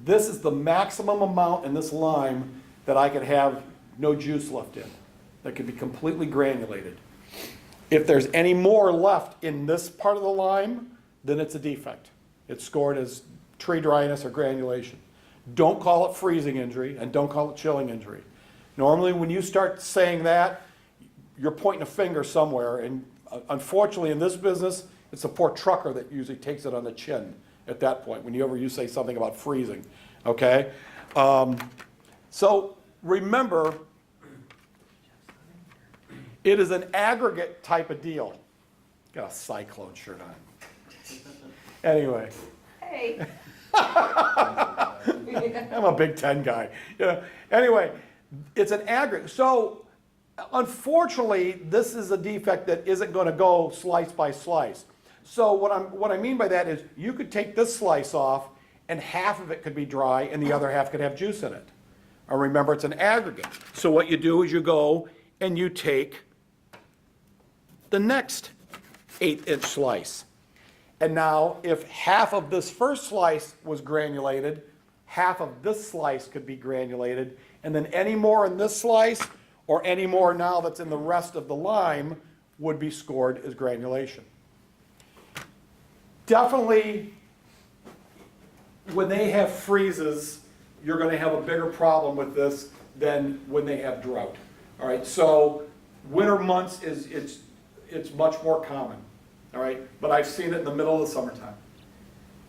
this is the maximum amount in this lime that I could have no juice left in, that could be completely granulated. If there's any more left in this part of the lime, then it's a defect. It's scored as tree dryness or granulation. Don't call it freezing injury, and don't call it chilling injury. Normally, when you start saying that, you're pointing a finger somewhere, and unfortunately in this business, it's the poor trucker that usually takes it on the chin at that point, whenever you say something about freezing, okay? So remember, it is an aggregate type of deal. Got a cyclone shirt on. Anyway. Hey. I'm a Big Ten guy. Yeah. Anyway, it's an aggregate. So unfortunately, this is a defect that isn't going to go slice by slice. So what I mean by that is you could take this slice off, and half of it could be dry, and the other half could have juice in it. Or remember, it's an aggregate. So what you do is you go and you take the next 1/8-inch slice. And now, if half of this first slice was granulated, half of this slice could be granulated, and then any more in this slice, or any more now that's in the rest of the lime, would be scored as granulation. Definitely, when they have freezes, you're going to have a bigger problem with this than when they have drought. All right, so winter months it's much more common. All right, but I've seen it in the middle of the summertime.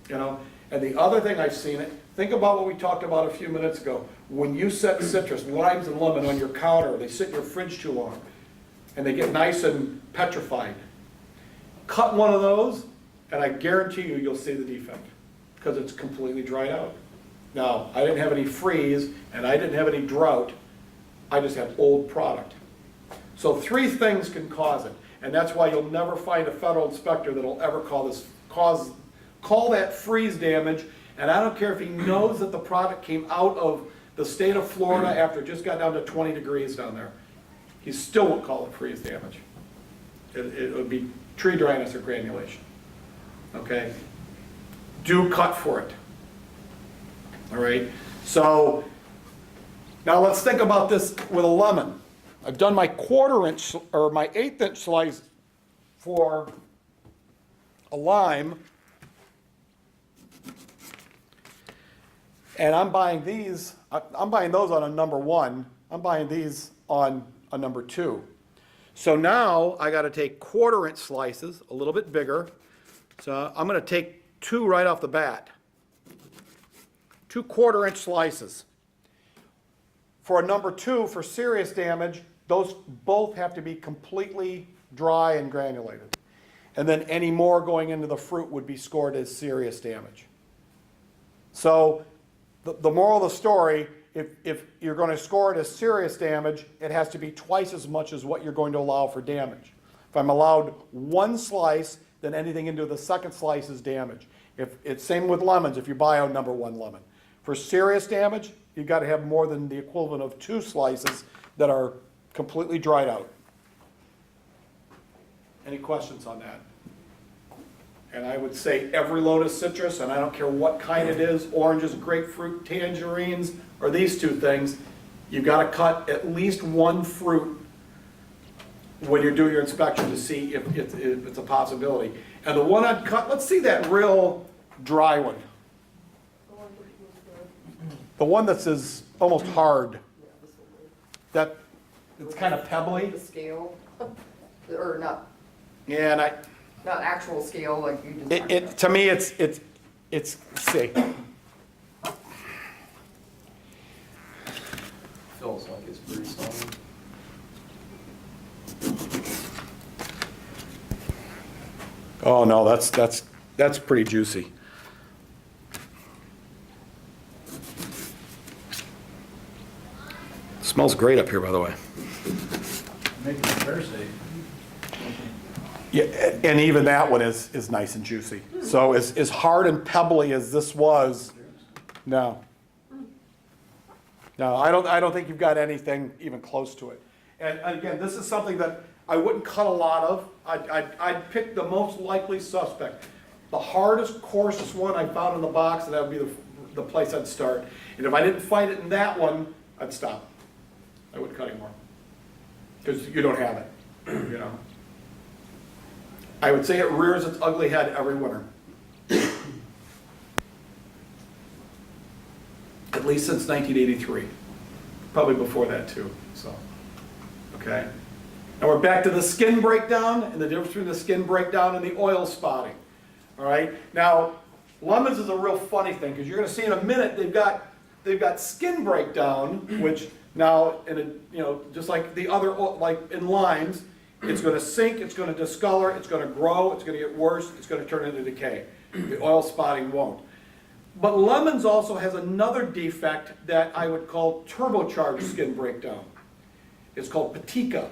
You know, and the other thing I've seen it. Think about what we talked about a few minutes ago. When you set citrus, limes and lemon on your counter, they sit in your fridge too long, and they get nice and petrified. Cut one of those, and I guarantee you'll see the defect, because it's completely dried out. Now, I didn't have any freeze, and I didn't have any drought. I just had old product. So 3 things can cause it, and that's why you'll never find a federal inspector that'll ever cause call that freeze damage, and I don't care if he knows that the product came out of the state of Florida after it just got down to 20 degrees down there. He still won't call it freeze damage. It would be tree dryness or granulation. Okay? Do cut for it. All right? So, now let's think about this with a lemon. I've done my 1/4 inch or my 1/8 inch slice for a lime. And I'm buying these, I'm buying those on a number 1. I'm buying these on a number 2. So now I got to take 1/4 inch slices, a little bit bigger. So I'm going to take 2 right off the bat. 2 1/4 inch slices. For a number 2, for serious damage, those both have to be completely dry and granulated. And then any more going into the fruit would be scored as serious damage. So the moral of the story, if you're going to score it as serious damage, it has to be twice as much as what you're going to allow for damage. If I'm allowed 1 slice, then anything into the second slice is damage. If it's same with lemons, if you buy a number 1 lemon. For serious damage, you've got to have more than the equivalent of 2 slices that are completely dried out. Any questions on that? And I would say every load of citrus, and I don't care what kind it is, oranges, grapefruit, tangerines, or these 2 things, you've got to cut at least 1 fruit when you're doing your inspection to see if it's a possibility. And the one I'd cut, let's see that real dry one. The one that's almost hard. That, it's kind of pebbly. The scale, or not, Yeah, and not actual scale like you just. to me, it's, let's see. Feels like it's pretty solid. Oh, no, that's pretty juicy. Smells great up here, by the way. Make it fair safe. Yeah, and even that one is nice and juicy. So as hard and pebbly as this was, no. No, I don't think you've got anything even close to it. And again, this is something that I wouldn't cut a lot of. I'd pick the most likely suspect. The hardest, coarsest one I found in the box, and that would be the place I'd start. And if I didn't find it in that one, I'd stop. I wouldn't cut anymore. Because you don't have it, you know. I would say it rears its ugly head every winter. At least since 1983. Probably before that too, so, okay. Now we're back to the skin breakdown and the difference between the skin breakdown and the oil spotting. All right, now lemons is a real funny thing because you're going to see in a minute they've got skin breakdown, which now just like the other, like in limes, it's going to sink, it's going to discolor, it's going to grow, it's going to get worse, it's going to turn into decay. The oil spotting won't. But lemons also has another defect that I would call turbocharged skin breakdown. It's called petica.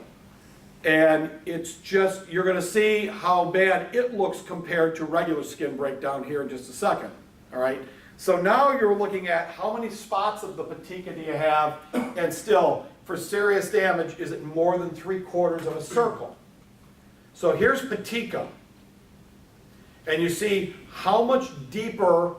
And it's just, you're going to see how bad it looks compared to regular skin breakdown here in just a second. All right? So now you're looking at how many spots of the petica do you have, and still, for serious damage, is it more than 3/4 of a circle? So here's petica. And you see how much deeper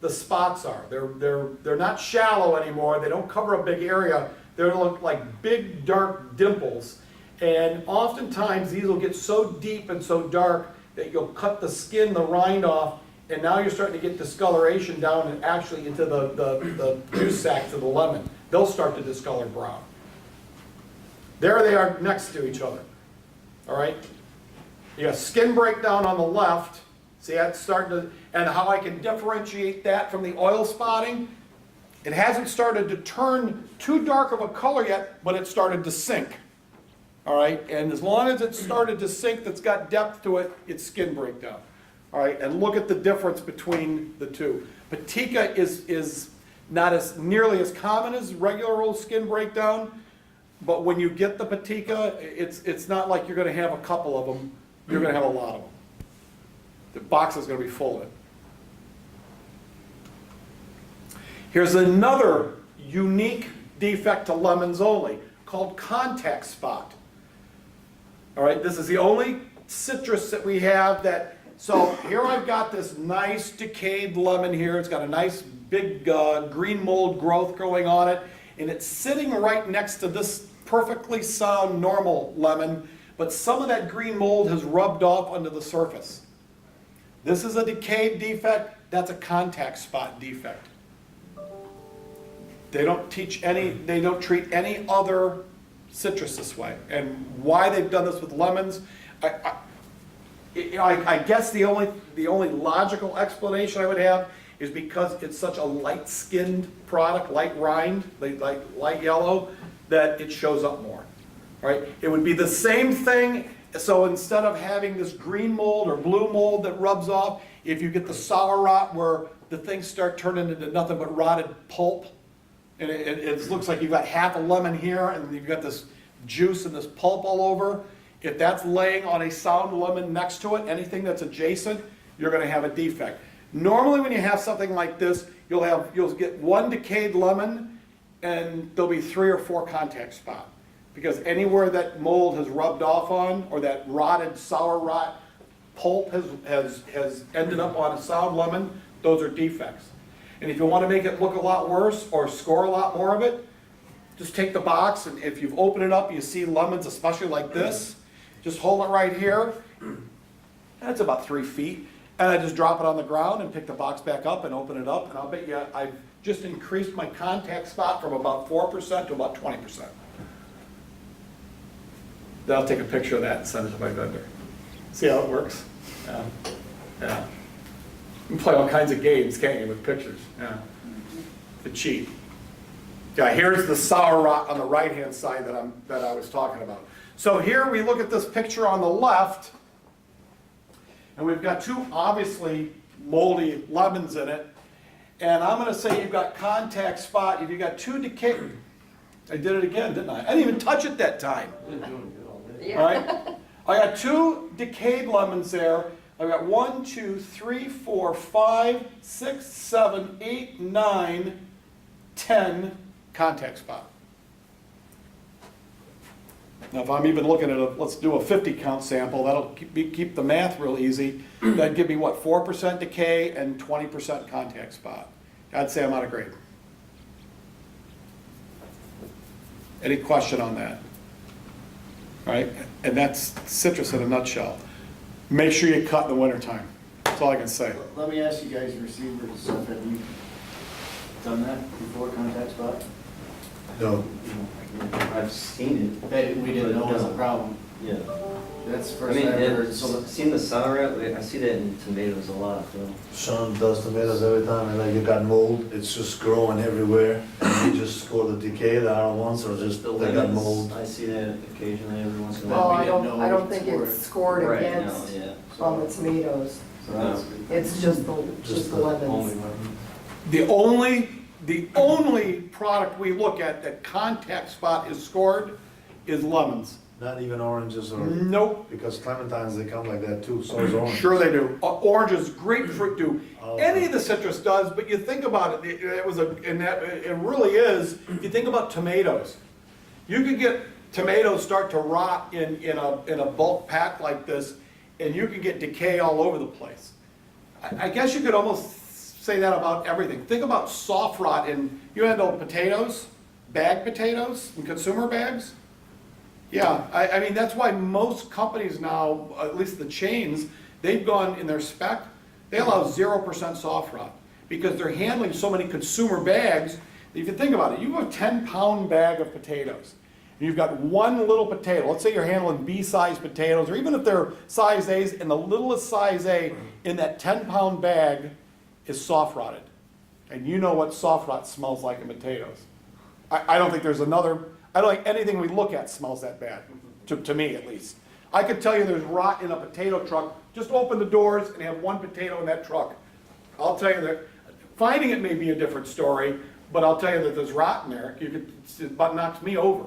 the spots are. They're not shallow anymore. They don't cover a big area. They look like big, dark dimples. And oftentimes these will get so deep and so dark that you'll cut the skin, the rind off, and now you're starting to get discoloration down and actually into the juice sacs of the lemon. They'll start to discolor brown. There they are next to each other. All right? You got skin breakdown on the left. See, that's starting to, and how I can differentiate that from the oil spotting, it hasn't started to turn too dark of a color yet, but it started to sink. All right, and as long as it's started to sink, that's got depth to it, it's skin breakdown. All right, and look at the difference between the two. Petica is not as nearly as common as regular old skin breakdown, but when you get the petica, it's not like you're going to have a couple of them, you're going to have a lot of them. The box is going to be full of it. Here's another unique defect to lemons only, called contact spot. All right, this is the only citrus that we have that, so here I've got this nice decayed lemon here. It's got a nice big green mold growth going on it, and it's sitting right next to this perfectly sound normal lemon, but some of that green mold has rubbed off onto the surface. This is a decayed defect, that's a contact spot defect. They don't treat any other citrus this way. And why they've done this with lemons, I guess the only logical explanation I would have is because it's such a light-skinned product, light rind, light yellow, that it shows up more, right? It would be the same thing, so instead of having this green mold or blue mold that rubs off, if you get the sour rot where the things start turning into nothing but rotted pulp, and it looks like you've got half a lemon here and you've got this juice and this pulp all over, if that's laying on a sound lemon next to it, anything that's adjacent, you're gonna have a defect. Normally when you have something like this, you'll get one decayed lemon and there'll be 3 or 4 contact spots. Because anywhere that mold has rubbed off on, or that rotted, sour rot pulp has ended up on a sound lemon, those are defects. And if you want to make it look a lot worse or score a lot more of it, just take the box, and if you've opened it up, you see lemons, especially like this, just hold it right here. That's about 3 feet. And I just drop it on the ground and pick the box back up and open it up, and I'll bet you I've just increased my contact spot from about 4% to about 20%. Then I'll take a picture of that and send it to my vendor. See how it works? Yeah. Yeah. You can play all kinds of games, can't you, with pictures? Yeah. To cheat. Yeah, here's the sour rot on the right-hand side that I was talking about. So here we look at this picture on the left, and we've got 2 obviously moldy lemons in it. And I'm going to say you've got contact spot, if you've got 2 decayed, I did it again, didn't I? I didn't even touch it that time. You've been doing good all day. Yeah. All right? I got 2 decayed lemons there. I've got 1, 2, 3, 4, 5, 6, 7, 8, 9, 10 contact spot. Now if I'm even looking at let's do a 50 count sample, that'll keep the math real easy. That'd give me what, 4% decay and 20% contact spot. I'd say I'm out of grade. Any question on that? All right, and that's citrus in a nutshell. Make sure you cut in the wintertime. That's all I can say. Let me ask you guys, receivers and stuff, have you done that before, contact spot? No, I've seen That we didn't know was a problem. it, yeah. That's the I first mean, I've heard. and seen the sour rat, I see that in tomatoes a lot, though. Sean does tomatoes every time, and like you got mold, it's just growing everywhere. And you just score the decay, the other ones, or just The they got lemons, mold. I see that occasionally every once in a Well, Well, while. we didn't know I don't we think could it's scored Right now, against yeah. on the tomatoes. So that's- It's just the Only lemons. lemon. The only product we look at that contact spot is scored is lemons. Not even oranges or, Nope. because clementines, they come like that too, so is orange. Sure they do. Oranges, grapefruit do. Oh, Any of the citrus does, but you think about it, it really is, if you think about tomatoes, you could get tomatoes start to rot in a bulk pack like this, and you can get decay all over the place. I guess you could almost say that about everything. Think about soft rot you handle potatoes, bagged potatoes in consumer bags. Yeah, I mean, that's why most companies now, at least the chains, they've gone in their spec, they allow 0% soft rot because they're handling so many consumer bags. If you think about it, you have a 10-pound bag of potatoes. And you've got one little potato. Let's say you're handling B-size potatoes, or even if they're size A's, and the littlest size A in that 10-pound bag is soft rotted. And you know what soft rot smells like in potatoes. I don't think there's I don't think anything we look at smells that bad, to me at least. I could tell you there's rot in a potato truck. Just open the doors and have one potato in that truck. I'll tell you that finding it may be a different story, but I'll tell you that there's rot in there. It about knocks me over.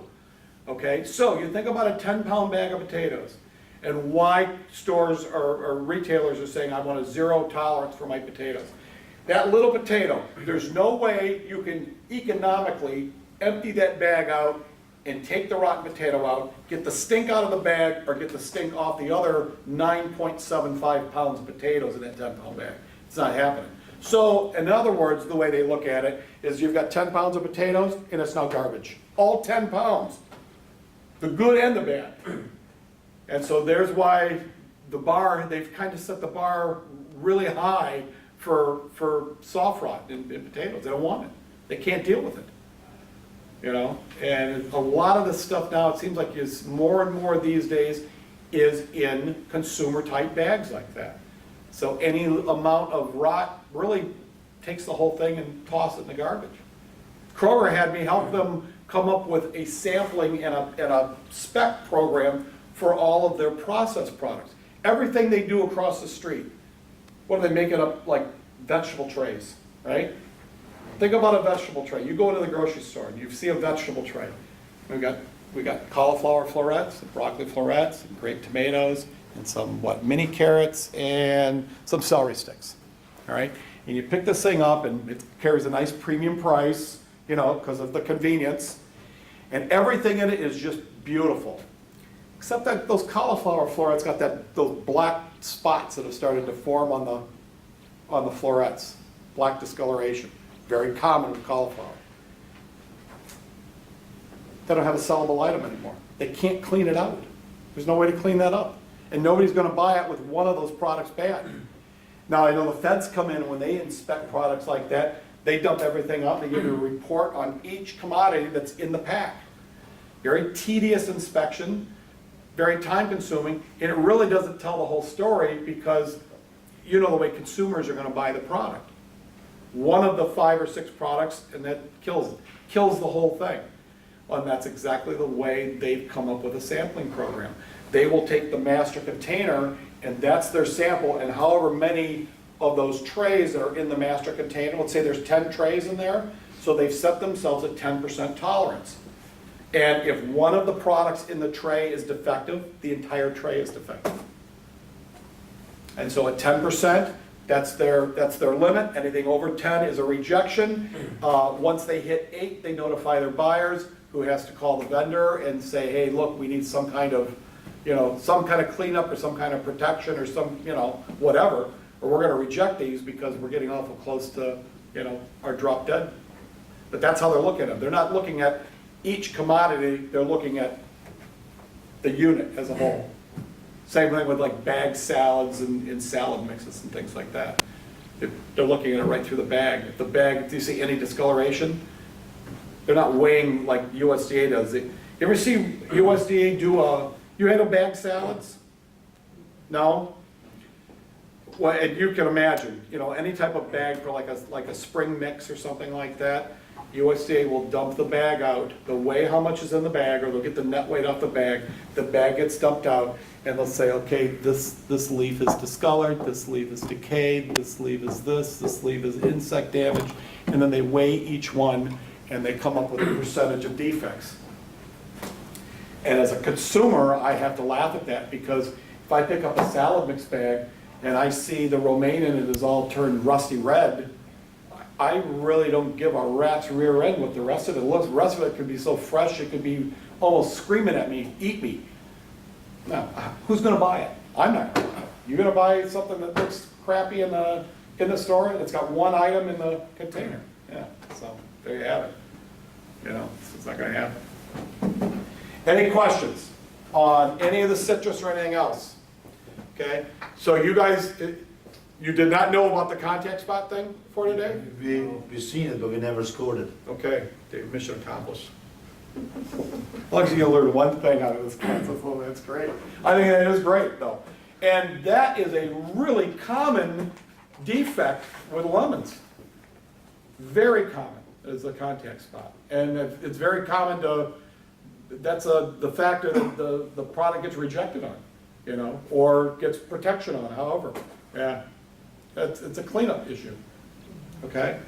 Okay, so you think about a 10-pound bag of potatoes and why stores or retailers are saying I want a 0 tolerance for my potatoes. That little potato, there's no way you can economically empty that bag out and take the rotten potato out, get the stink out of the bag, or get the stink off the other 9.75 pounds of potatoes in that 10-pound bag. It's not happening. So, in other words, the way they look at it is you've got 10 pounds of potatoes, and it's now garbage. All 10 pounds. The good and the bad. And so there's why the bar, they've kind of set the bar really high for soft rot in potatoes. They don't want it. They can't deal with it. You know, and a lot of this stuff now, it seems like is more and more these days is in consumer type bags like that. So any amount of rot really takes the whole thing and toss it in the garbage. Kroger had me help them come up with a sampling and a spec program for all of their processed products. Everything they do across the street, what are they making up, like vegetable trays, right? Think about a vegetable tray. You go into the grocery store and you see a vegetable tray. We got cauliflower florets, and broccoli florets, and grape tomatoes, and some mini carrots, and some celery sticks. All right, and you pick this thing up, and it carries a nice premium price, you know, because of the convenience, and everything in it is just beautiful, except that those cauliflower florets got those black spots that have started to form on the florets, black discoloration. Very common with cauliflower. They don't have a sellable item anymore. They can't clean it out. There's no way to clean that up. And nobody's going to buy it with one of those products bad. Now, I know the feds come in, and when they inspect products like that, they dump everything up. They give you a report on each commodity that's in the pack. Very tedious inspection, very time consuming, and it really doesn't tell the whole story because you know the way consumers are going to buy the product. One of the 5 or 6 products, and that kills the whole thing. And that's exactly the way they've come up with a sampling program. They will take the master container, and that's their sample, and however many of those trays are in the master container, let's say there's 10 trays in there, so they've set themselves a 10% tolerance. And if one of the products in the tray is defective, the entire tray is defective. And so at 10%, that's their limit. Anything over 10 is a rejection. Once they hit 8, they notify their buyers, who has to call the vendor and say, hey, look, we need some kind of, some kind of cleanup or some kind of protection or some, whatever, or we're going to reject these because we're getting awful close to, our drop dead. But that's how they're looking at them. They're not looking at each commodity, they're looking at the unit as a whole. Same thing with like bag salads and salad mixes and things like that. They're looking at it right through the bag. If the bag, do you see any discoloration? They're not weighing like USDA does. You ever see USDA do you handle bag salads? No? Well, and you can imagine, any type of bag for like a spring mix or something like that, USDA will dump the bag out, they'll weigh how much is in the bag, or they'll get the net weight off the bag gets dumped out, and they'll say, okay, this leaf is discolored, this leaf is decayed, this leaf is this leaf is insect damage, and then they weigh each one, and they come up with a percentage of defects. And as a consumer, I have to laugh at that, because if I pick up a salad mix bag, and I see the romaine in it is all turned rusty red, I really don't give a rat's rear end what the rest of it looks. The rest of it could be so fresh, it could be almost screaming at me, eat me. Now, who's going to buy it? I'm not going to buy it. You're going to buy something that looks crappy in the store? It's got one item in the container. Yeah, so there you have it. It's not going to happen. Any questions on any of the citrus or anything else? Okay, so you guys, you did not know about the contact spot thing for today? We've seen it, but we never scored it. Okay, mission accomplished. As long as you learn one thing out of this class, that's great. I think that is great, though. And that is a really common defect with lemons. Very common is the contact spot. And it's very common that's the factor that the product gets rejected on, or gets protection on, however. Yeah, it's a cleanup issue, okay?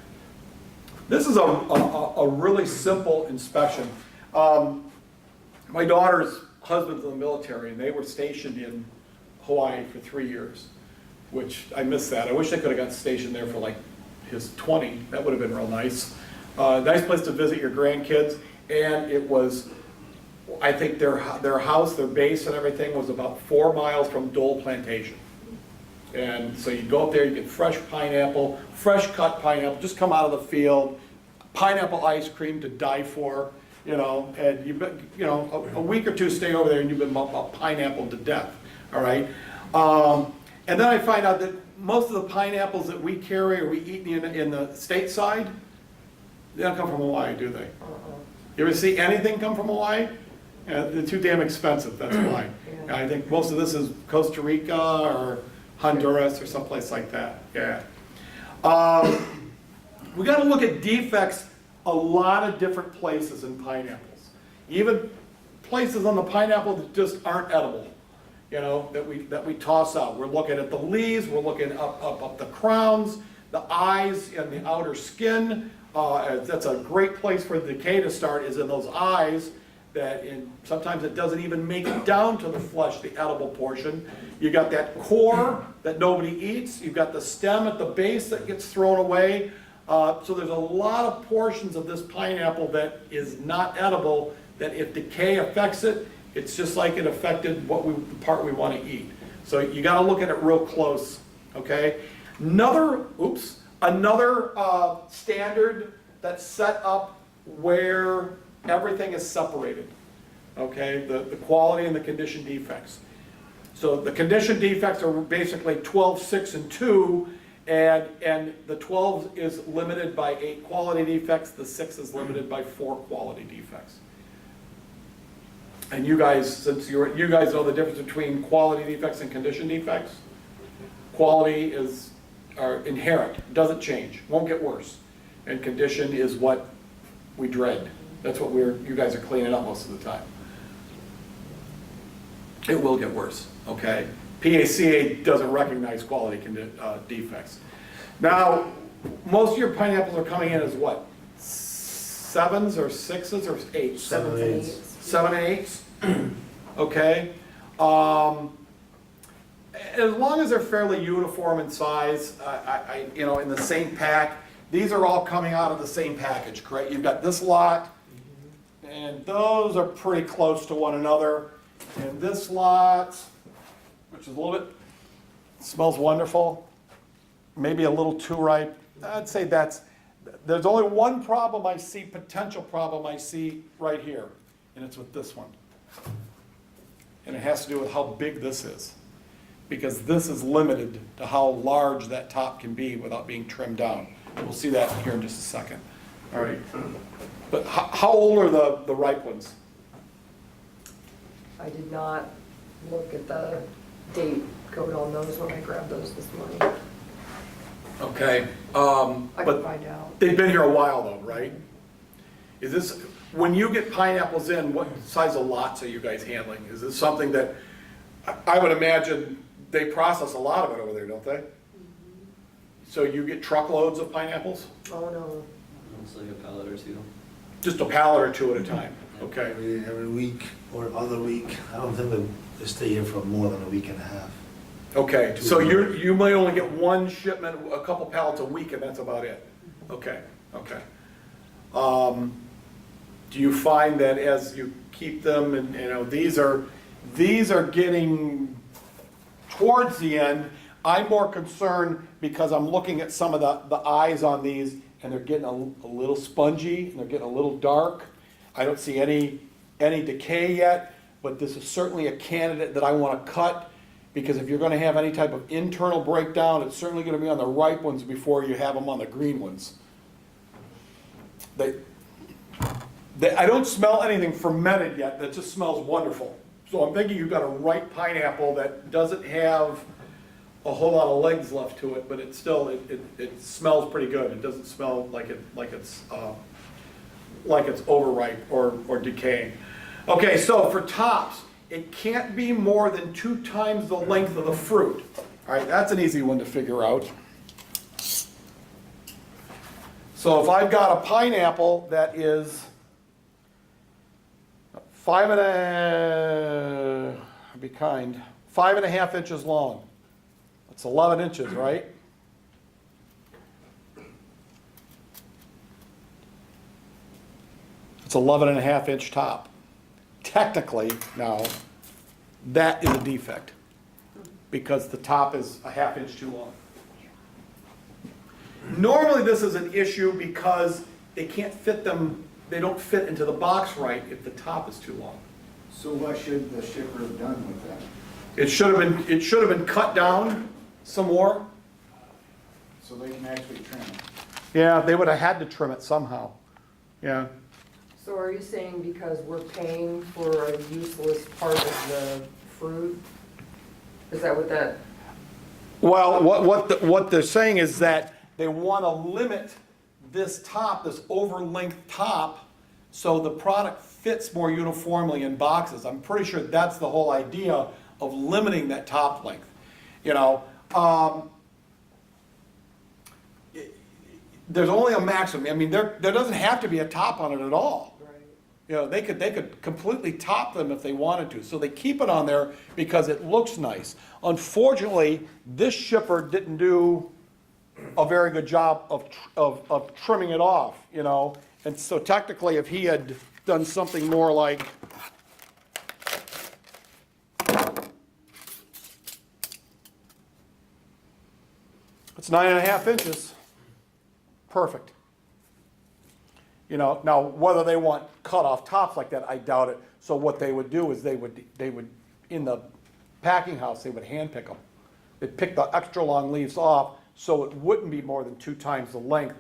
This is a really simple inspection. My daughter's husband's in the military, and they were stationed in Hawaii for 3 years, which I miss that. I wish they could have got stationed there for like his 20. That would have been real nice. Nice place to visit your grandkids, and it was, I think their house, their base and everything was about 4 miles from Dole Plantation. And so you go up there, you get fresh pineapple, fresh cut pineapple, just come out of the field, pineapple ice cream to die for, and you've been, a week or two stay over there and you've been about pineapple to death, all right? And then I find out that most of the pineapples that we carry or we eat in the stateside, they don't come from Hawaii, do they? You ever see anything come from Hawaii? They're too damn expensive, that's why. Yeah. I think most of this is Costa Rica or Honduras or someplace like that, yeah. We gotta look at defects a lot of different places in pineapples. Even places on the pineapple that just aren't edible, that we toss out. We're looking at the leaves, we're looking up the crowns, the eyes and the outer skin. That's a great place for the decay to start, is in those eyes. Sometimes it doesn't even make it down to the flesh, the edible portion. You got that core that nobody eats. You've got the stem at the base that gets thrown away. So there's a lot of portions of this pineapple that is not edible, that if decay affects it, it's just like it affected the part we want to eat. So you got to look at it real close, okay? Another standard that's set up where everything is separated, okay? The quality and the condition defects. So the condition defects are basically 12, 6, and 2, and the 12 is limited by 8 quality defects, the 6 is limited by 4 quality defects. And you guys, since you guys know the difference between quality defects and condition defects, quality are inherent, doesn't change, won't get worse. And condition is what we dread. That's what you guys are cleaning up most of the time. It will get worse, okay? PACA doesn't recognize quality defects. Now, most of your pineapples are coming in as what? 7s or 6s or 8s? 7 and 8. 7 and 8s? Okay. As long as they're fairly uniform in size, in the same pack, these are all coming out of the same package, correct? You've got this lot, and those are pretty close to one another. And this lot, which is a little bit, smells wonderful, maybe a little too ripe. I'd say there's only one problem I see, potential problem I see right here, and it's with this one. And it has to do with how big this is, because this is limited to how large that top can be without being trimmed down. We'll see that here in just a second. All right. But how old are the ripe ones? I did not look at the date code on those when I grabbed those this morning. Okay. I can But find out. they've been here a while though, right? Is this, when you get pineapples in, what size of lots are you guys handling? Is this something that, I would imagine they process a lot of it over there, don't they? So you get truckloads of pineapples? Oh, no. It's like a pallet or two. Just a pallet or two at a time, okay? Every week or other week. I don't think they stay here for more than a week and a half. Okay, so you might only get one shipment, a couple pallets a week, and that's about it? Okay, okay. Do you find that as you keep them, and these are getting towards the end, I'm more concerned because I'm looking at some of the eyes on these, and they're getting a little spongy, and they're getting a little dark. I don't see any decay yet, but this is certainly a candidate that I want to cut, because if you're going to have any type of internal breakdown, it's certainly going to be on the ripe ones before you have them on the green ones. I don't smell anything fermented yet, that just smells wonderful. So I'm thinking you've got a ripe pineapple that doesn't have a whole lot of legs left to it, but it still, it smells pretty good. It doesn't smell like it's overripe or decaying. Okay, so for tops, it can't be more than 2 times the length of the fruit. All right, that's an easy one to figure out. So if I've got a pineapple that is 5.5 inches long. That's 11 inches, right? 11 and a half inch top. Technically, now, that is a defect because the top is a half inch too long. Normally, this is an issue because they can't fit them, they don't fit into the box right if the top is too long. So what should the shipper have done with that? It should have been cut down some more. So they can actually trim it? Yeah, they would have had to trim it somehow. Yeah. So are you saying because we're paying for a useless part of the fruit? Is that what that, Well, what they're saying is that they want to limit this top, this over-length top, so the product fits more uniformly in boxes. I'm pretty sure that's the whole idea of limiting that top length. You know, there's only a maximum. I mean, there doesn't have to be a top on it at all. right? You know, they could completely top them if they wanted to. So they keep it on there because it looks nice. Unfortunately, this shipper didn't do a very good job of trimming it off, you know. And so technically, if he had done something more like, it's 9.5 inches, perfect. You know, now whether they want cut off tops like that, I doubt it. So what they would do is they would in the packing house, they would hand pick them. They'd pick the extra long leaves off so it wouldn't be more than 2 times the length.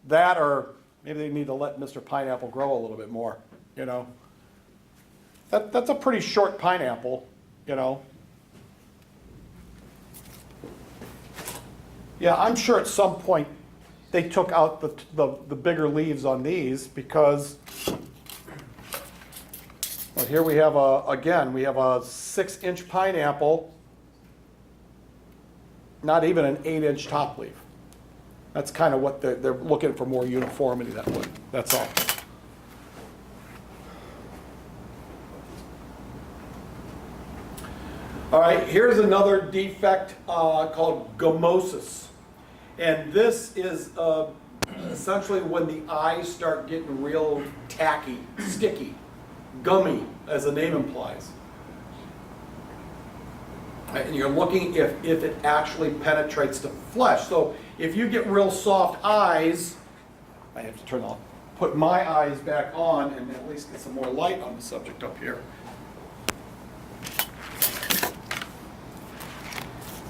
That, or maybe they need to let Mr. Pineapple grow a little bit more, you know. That's a pretty short pineapple, you know. Yeah, I'm sure at some point they took out the bigger leaves on these because, well, here we have again, we have a 6-inch pineapple, not even an 8-inch top leaf. That's kind of what they're looking for, more uniformity that way, that's all. All right, here's another defect called gummosis. And this is essentially when the eyes start getting real tacky, sticky, gummy, as the name implies. And you're looking if it actually penetrates the flesh. So if you get real soft eyes, I have to put my eyes back on and at least get some more light on the subject up here.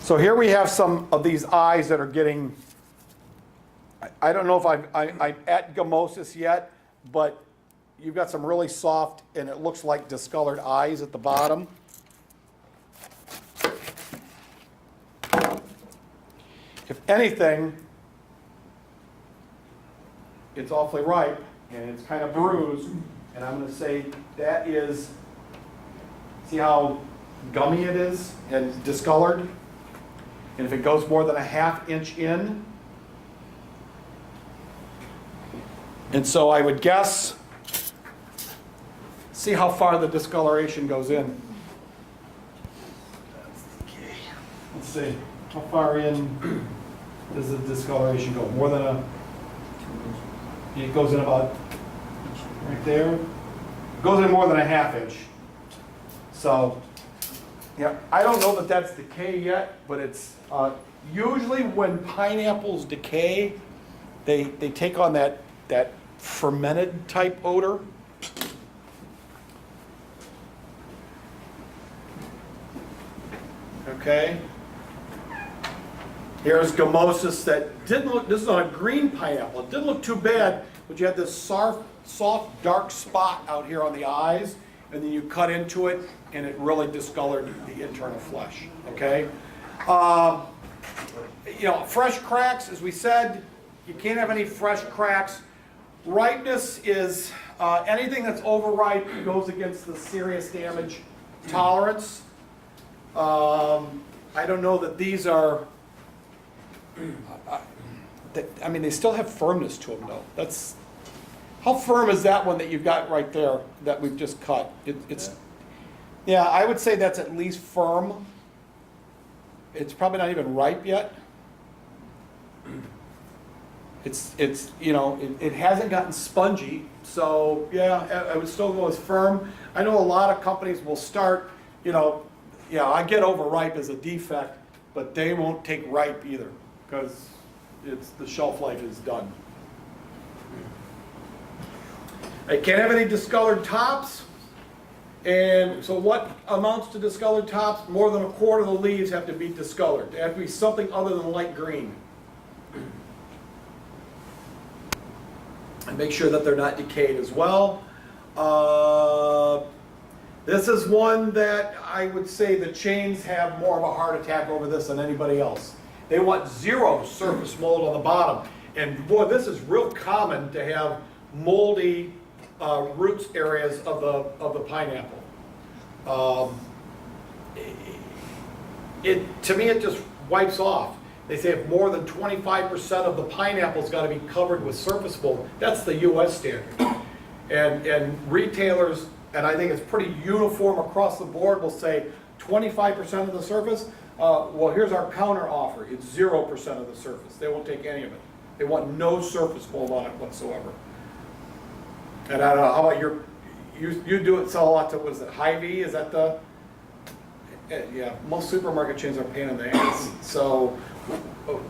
So here we have some of these eyes that are getting, I don't know if I'm at gummosis yet, but you've got some really soft and it looks like discolored eyes at the bottom. If anything, it's awfully ripe and it's kind of bruised, and I'm going to say that is, see how gummy it is and discolored? And if it goes more than a 1/2 inch in, and so I would guess, see how far the discoloration goes in. Let's see, how far in does the discoloration go? More than it goes in about right there. It goes in more than a 1/2 inch. So, yeah, I don't know that that's decay yet, but it's usually when pineapples decay, they take on that fermented type odor. Okay. Here's gummosis that didn't look, this is on a green pineapple. It didn't look too bad, but you had this soft, dark spot out here on the eyes, and then you cut into it, and it really discolored the internal flesh, okay? You know, fresh cracks, as we said, you can't have any fresh cracks. Ripeness is, anything that's overripe goes against the serious damage tolerance. I don't know that these are, I mean, they still have firmness to them, though. That's, how firm is that one that you've got right there that we've just cut? It's, yeah, I would say that's at least firm. It's probably not even ripe yet. It's, you know, it hasn't gotten spongy, so, yeah, I would still go as firm. I know a lot of companies will start, you know, yeah, I get overripe as a defect, but they won't take ripe either, because the shelf life is done. I can't have any discolored tops, and so what amounts to discolored tops? More than a quarter of the leaves have to be discolored. They have to be something other than light green. And make sure that they're not decayed as well. This is one that I would say the chains have more of a heart attack over this than anybody else. They want zero surface mold on the bottom. And boy, this is real common to have moldy roots areas of the pineapple. To me, it just wipes off. They say if more than 25% of the pineapple's got to be covered with surface mold. That's the U.S. standard. And retailers, and I think it's pretty uniform across the board, will say 25% of the surface. Well, here's our counter offer. It's 0% of the surface. They won't take any of it. They want no surface mold on it whatsoever. And I don't know, how about you do it, sell a lot to, what is it, Hy-Vee? Is that the, yeah, most supermarket chains are a pain in the ass. So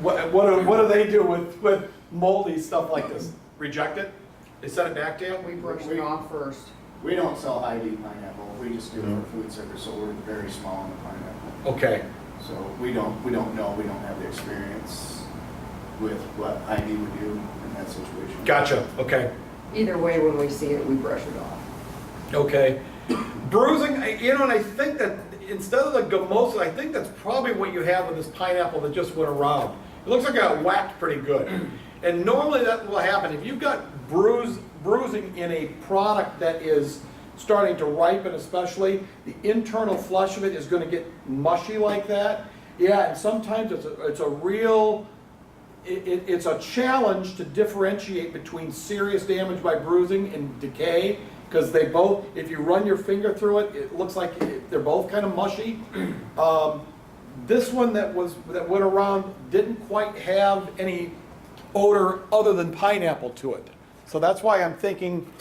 what do they do with moldy stuff like this? Reject it? They send it back to you? We brush it off first. We don't sell Hy-Vee pineapple, we just do it for food service, so we're very small on the pineapple. Okay. So we don't know, we don't have the experience with what Hy-Vee would do in that situation. Gotcha, okay. Either way, when we see it, we brush it off. Okay. Bruising, you know, and I think that instead of the gamosa, I think that's probably what you have with this pineapple that just went around. It looks like it got whacked pretty good. And normally that will happen. If you've got bruising in a product that is starting to ripen especially, the internal flesh of it is going to get mushy like that. Yeah, and sometimes it's a real, it's a challenge to differentiate between serious damage by bruising and decay, because they both, if you run your finger through it, it looks like they're both kind of mushy. This one that went around didn't quite have any odor other than pineapple to it. So that's why I'm thinking,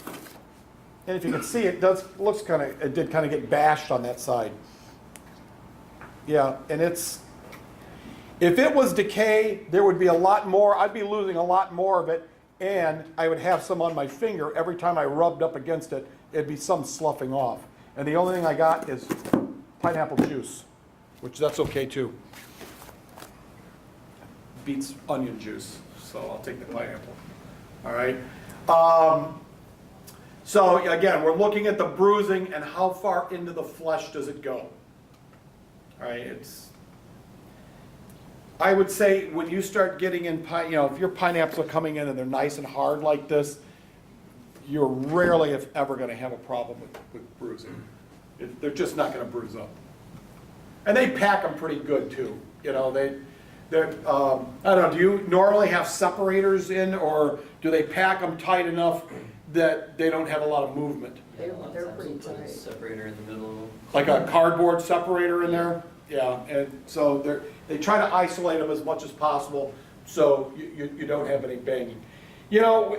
and if you can see, it did kind of get bashed on that side. Yeah, and if it was decay, there would be a lot more, I'd be losing a lot more of it, and I would have some on my finger. Every time I rubbed up against it, it'd be some sloughing off. And the only thing I got is pineapple juice, which that's okay too. Beats onion juice, so I'll take the pineapple. All right. So again, we're looking at the bruising and how far into the flesh does it go. All right, I would say when you start getting in, if your pineapples are coming in and they're nice and hard like this, you're rarely, if ever, going to have a problem with bruising. They're just not going to bruise up. And they pack them pretty good too. You know, I don't know, do you normally have separators in, or do they pack them tight enough that they don't have a lot of movement? They're pretty tight. Separator in the middle. Like a cardboard separator in there? Yeah, and so they try to isolate them as much as possible so you don't have any banging. You know,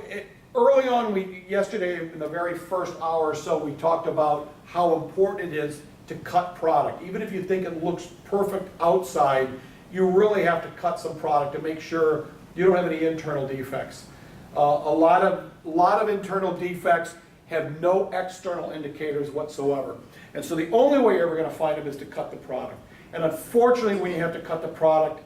early on, yesterday in the very first hour or so, we talked about how important it is to cut product. Even if you think it looks perfect outside, you really have to cut some product to make sure you don't have any internal defects. A lot of internal defects have no external indicators whatsoever. And so the only way you're ever going to find them is to cut the product. And unfortunately, when you have to cut the product,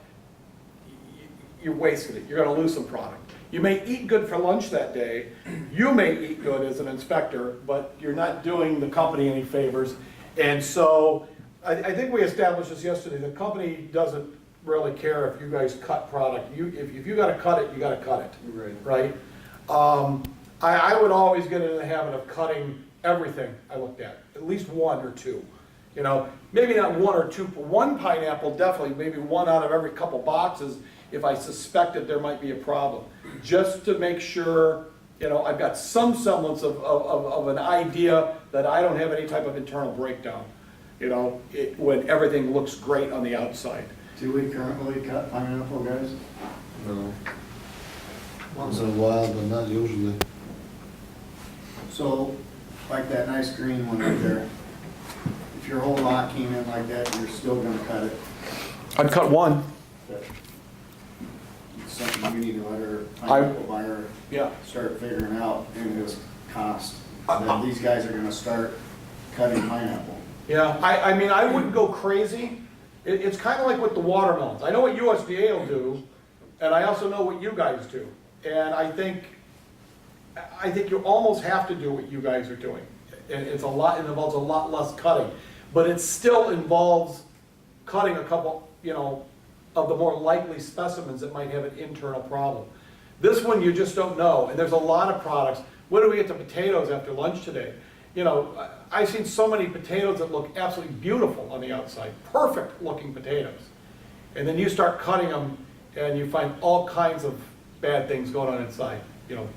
you're wasting it. You're going to lose some product. You may eat good for lunch that day. You may eat good as an inspector, but you're not doing the company any favors. And so I think we established this yesterday. The company doesn't really care if you guys cut product. If you got to cut it, you got to cut it. Right? I would always get into the habit of cutting everything I looked at least one or two. You know, maybe not one or two, but one pineapple definitely, maybe one out of every couple boxes if I suspected there might be a problem. Just to make sure, you know, I've got some semblance of an idea that I don't have any type of internal breakdown, you know, when everything looks great on the outside. Do we currently cut pineapple, guys? No. Once in a while, but not usually. So, like that nice green one right there, if your whole lot came in like that, you're still gonna cut it. I'd cut one. It's something you need to let our I- pineapple buyer Yeah. start figuring out, and it's cost. That these guys are gonna start cutting pineapple. Yeah, I mean, I wouldn't go crazy. It's kind of like with the watermelons. I know what USDA will do, and I also know what you guys do. And I think you almost have to do what you guys are doing. It involves a lot less cutting. But it still involves cutting a couple, of the more likely specimens that might have an internal problem. This one, you just don't know, and there's a lot of products. What do we get to potatoes after lunch today? I've seen so many potatoes that look absolutely beautiful on the outside, perfect looking potatoes. And then you start cutting them and you find all kinds of bad things going on inside.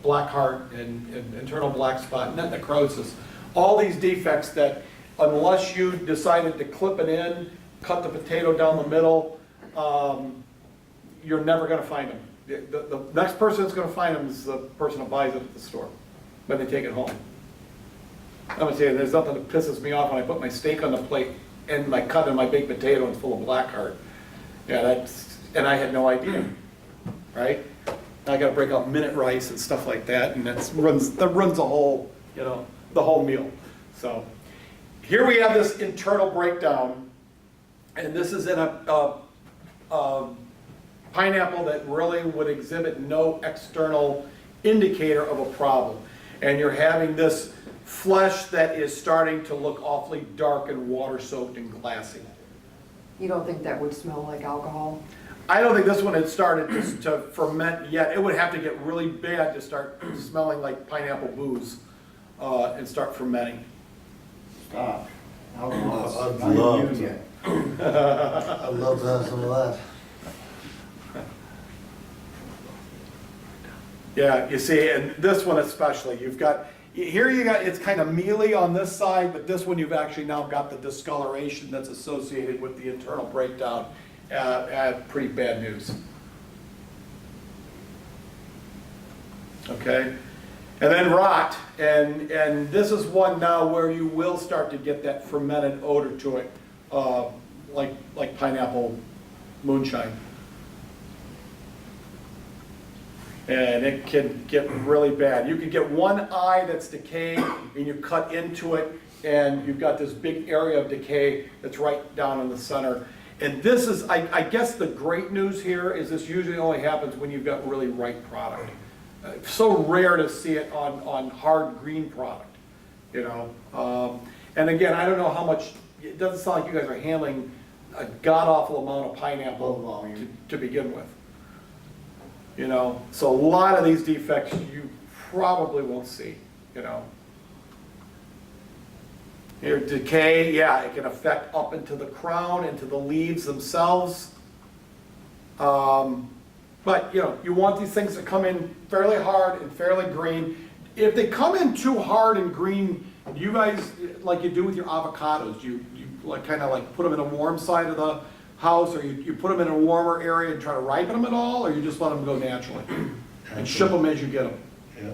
Black heart and internal black spot, net necrosis, all these defects that unless you decided to clip it in, cut the potato down the middle, you're never gonna find them. The next person that's gonna find them is the person who buys it at the store, when they take it home. I'm gonna tell you, there's nothing that pisses me off when I put my steak on the plate and I cut in my baked potato and it's full of black heart. Yeah, and I had no idea, right? I gotta break out minute rice and stuff like that, and that runs the whole, the whole meal. So, here we have this internal breakdown, and this is in a pineapple that really would exhibit no external indicator of a problem. And you're having this flesh that is starting to look awfully dark and water-soaked and glassy. You don't think that would smell like alcohol? I don't think this one had started to ferment yet. It would have to get really bad to start smelling like pineapple booze and start fermenting. Stop. I'd Alcohol's not love immune to. yet. I'd love to have some of that. Yeah, you see, and this one especially, it's kind of mealy on this side, but this one you've actually now got the discoloration that's associated with the internal breakdown. Pretty bad news. Okay, and then rot, and this is one now where you will start to get that fermented odor to it, like pineapple moonshine. And it can get really bad. You can get one eye that's decayed and you cut into it and you've got this big area of decay that's right down in the center. And this is, I guess the great news here is this usually only happens when you've got really ripe product. So rare to see it on hard green product, And again, I don't know how much, it doesn't sound like you guys are handling a god-awful amount of pineapple Low volume. to begin with. So a lot of these defects you probably won't see, Here, decay, yeah, it can affect up into the crown, into the leaves themselves. But, you want these things to come in fairly hard and fairly green. If they come in too hard and green, you guys, like you do with your avocados, you like kind of like put them in a warm side of the house, or you put them in a warmer area and try to ripen them at all, or you just let them go naturally and ship them as you get them. Yeah.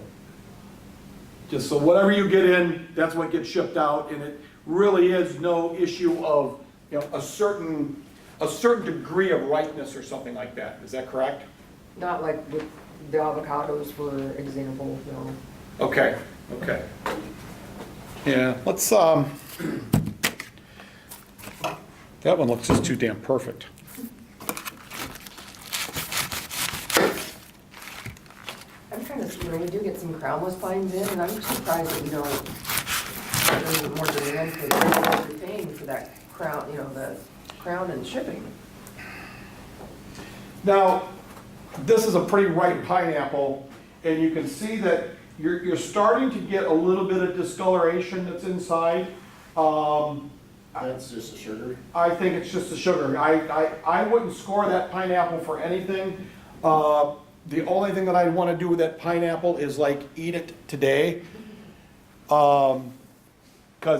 Just so whatever you get in, that's what gets shipped out, and it really is no issue of a certain degree of ripeness or something like that. Is that correct? Not like with the avocados, for example, no. Okay. Yeah, let's that one looks just too damn perfect. I'm trying to see, we do get some crownless pines in, and I'm surprised that we don't, there's more demand for what you're paying for that crown, the crown and shipping. Now, this is a pretty ripe pineapple, and you can see that you're starting to get a little bit of discoloration that's inside. That's just a sugar. I think it's just the sugar. I wouldn't score that pineapple for anything. The only thing that I'd want to do with that pineapple is like eat it today. Because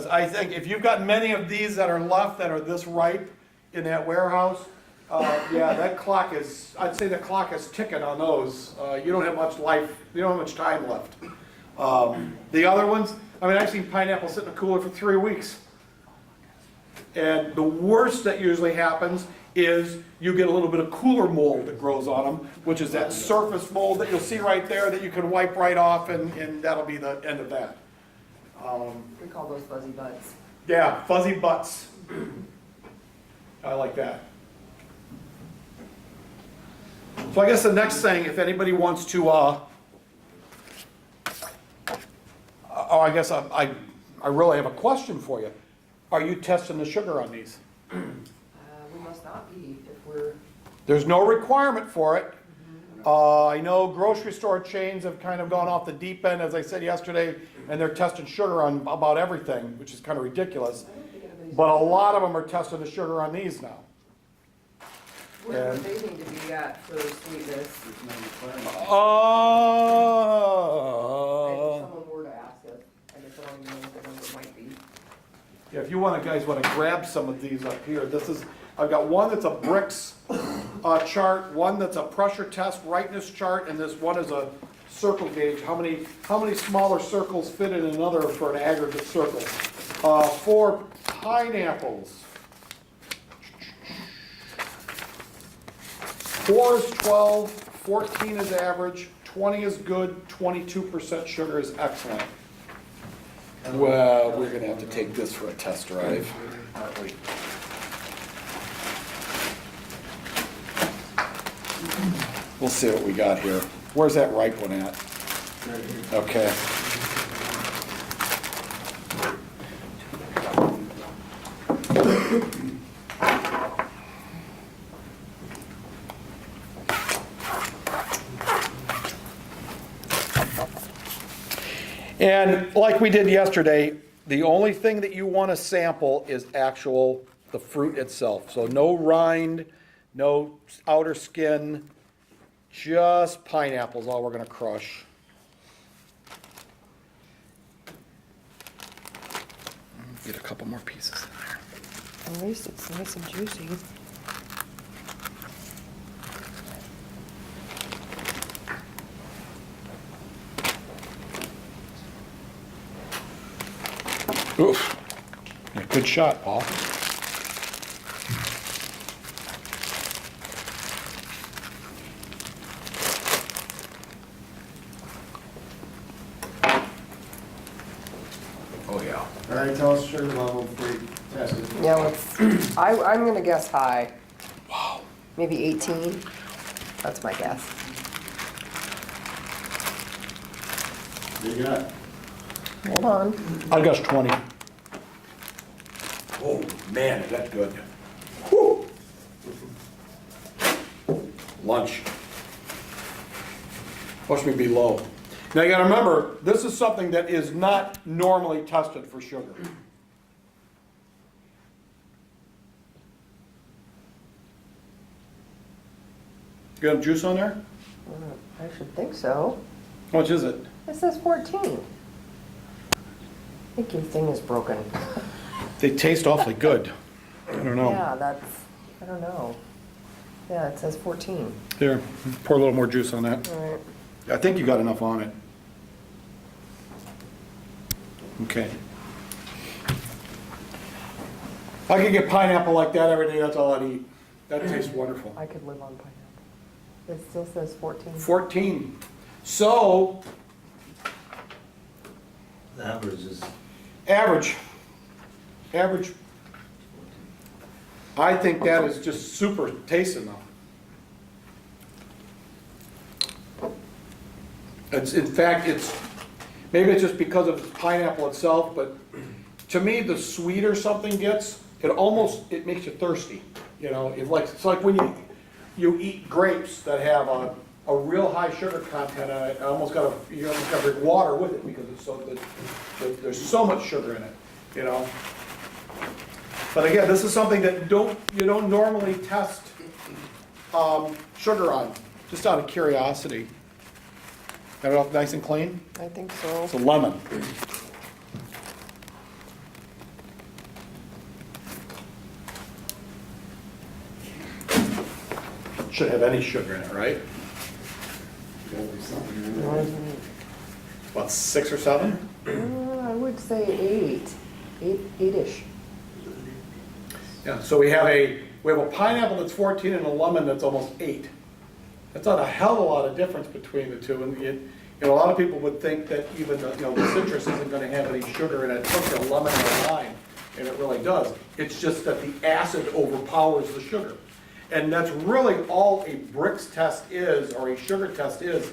I think if you've got many of these that are left that are this ripe in that warehouse, Yeah, that clock is, I'd say the clock is ticking on those. You don't have much life, you don't have much time left. The other ones, I mean, I've seen pineapple sit in a cooler for 3 weeks. And the worst that usually happens is you get a little bit of cooler mold that grows on them, which is that surface mold that you'll see right there that you can wipe right off, and that'll be the end of that. We call those fuzzy butts. Yeah, fuzzy butts. I like that. So I guess the next thing, if anybody wants to, I guess I really have a question for you. Are you testing the sugar on these? We must not be if we're, There's no requirement for it. I know grocery store chains have kind of gone off the deep end, as I said yesterday, and they're testing sugar on about everything, which is kind of ridiculous. I don't think anybody's. But a lot of them are testing the sugar on these now. Where would they need to be at for sweetness? There's no requirement. If Oh. someone were to ask us, I guess I don't even know what the number might be. Yeah, if you want to, guys want to grab some of these up here, this is, I've got one that's a bricks chart, one that's a pressure test rightness chart, and this one is a circle gauge. How many smaller circles fit in another for an aggregate circle? For pineapples. 4 is 12, 14 is average, 20 is good, 22% sugar is excellent. Well, we're gonna have to take this for a test drive, aren't we? We'll see what we got here. Where's that ripe one at? Okay. And like we did yesterday, the only thing that you want to sample is the fruit itself. So no rind, no outer skin, just pineapple's all we're going to crush. Get a couple more pieces in there. At least it's nice and juicy. Oof. Yeah, good shot, Paul. Oh, yeah. All right, tell us sugar level before you test it. Yeah, let's, I'm gonna guess high. Wow. Maybe 18. That's my guess. What do you got? Hold on. I guess 20. Oh, man, is that good. Whew. Lunch. Push me below. Now you gotta remember, this is something that is not normally tested for sugar. You got juice on there? I should think so. How much is it? It says 14. I think your thing is broken. They taste awfully good. I don't know. Yeah, I don't know. Yeah, it says 14. Here, pour a little more juice on that. All right. I think you got enough on it. Okay. If I could get pineapple like that every day, that's all I'd eat. That tastes wonderful. I could live on pineapple. It still says 14. 14. So, The average is, average. Average. I think that is just super tasting though. In fact, maybe it's just because of the pineapple itself, but to me, the sweeter something gets, it makes you thirsty. You know, it's like when you eat grapes that have a real high sugar content on it, you almost got to drink water with it because there's so much sugar in it, you know. But again, this is something that you don't normally test sugar on, just out of curiosity. Got it all nice and clean? I think so. It's a lemon. Should have any sugar in it, right? Gotta be something in there. About 6 or 7? I would say 8-ish. Yeah, so we have a pineapple that's 14 and a lemon that's almost 8. That's not a hell of a lot of difference between the two, and a lot of people would think that even the citrus isn't gonna have any sugar in it, it's a lemon or a lime, and it really does. It's just that the acid overpowers the sugar. And that's really all a Brix test is, or a sugar test is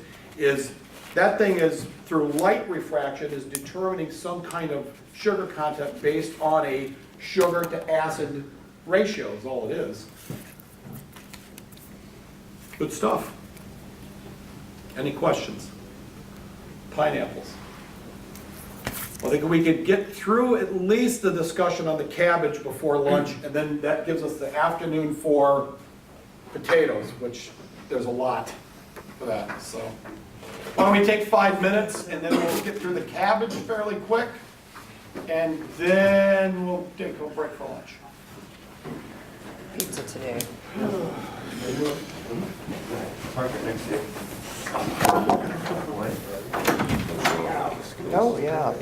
that thing is, through light refraction, is determining some kind of sugar content based on a sugar to acid ratio is all it is. Good stuff. Any questions? Pineapples. Well, I think we could get through at least the discussion on the cabbage before lunch, and then that gives us the afternoon for potatoes, which there's a lot for that, so. Why don't we take 5 minutes, and then we'll get through the cabbage fairly quick, and then we'll take a break for lunch. Pizza today. Park it next to you. Oh, yeah.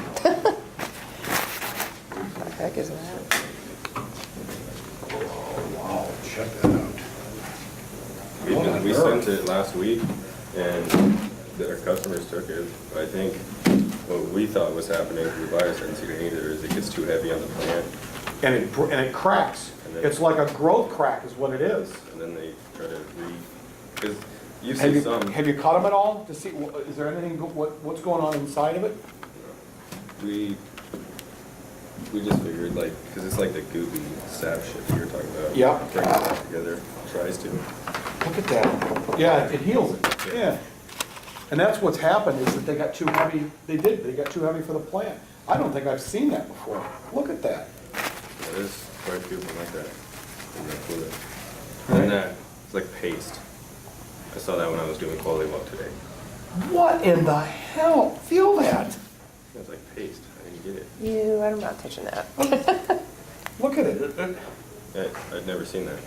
What the heck is that? Wow, check that out. We sent it last week, and our customers took it. I think what we thought was happening, the buyers hadn't seen it either, is it gets too heavy on the plant, And it cracks. And then- It's like a growth crack is what it is. and then they try to because you Have see you, some, have you cut them at all to see, is there anything, what's going on inside of it? we just figured like, because it's like the goopy sap shit that you were talking about. Yeah. Brings it back together, tries to. Look at that. Yeah, it heals it, yeah. And that's what's happened, is that they got too heavy, they got too heavy for the plant. I don't think I've seen that before. Look at that. Yeah, there's quite a few of them like that. in that fluid. Right. And that, it's like paste. I saw that when I was doing quality walk today. What in the hell? Feel that. It's like paste, I didn't get it. I'm not touching that. Look at it. I'd never seen that.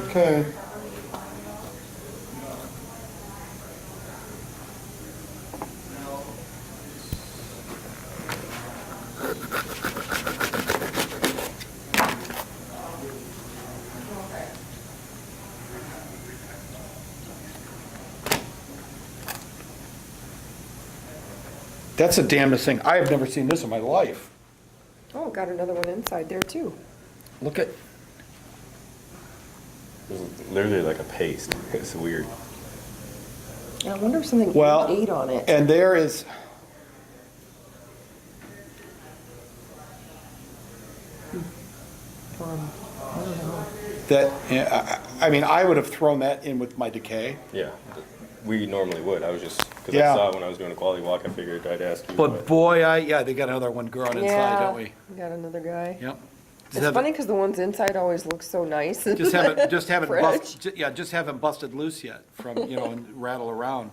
Okay. That's the damnedest thing. I have never seen this in my life. Oh, got another one inside there too. Look at, It's literally like a paste. It's weird. Yeah, I wonder if something well, ate on it. and there is, I don't know. that, yeah, I mean, I would have thrown that in with my decay. Yeah, we normally would. I was just, because Yeah. I saw it when I was doing a quality walk, I figured I'd ask you. But boy, yeah, they got another one growing inside, don't we? Got another guy. Yep. It's funny because the ones inside always look so nice. Just haven't Fresh. just haven't busted loose yet from, and rattle around.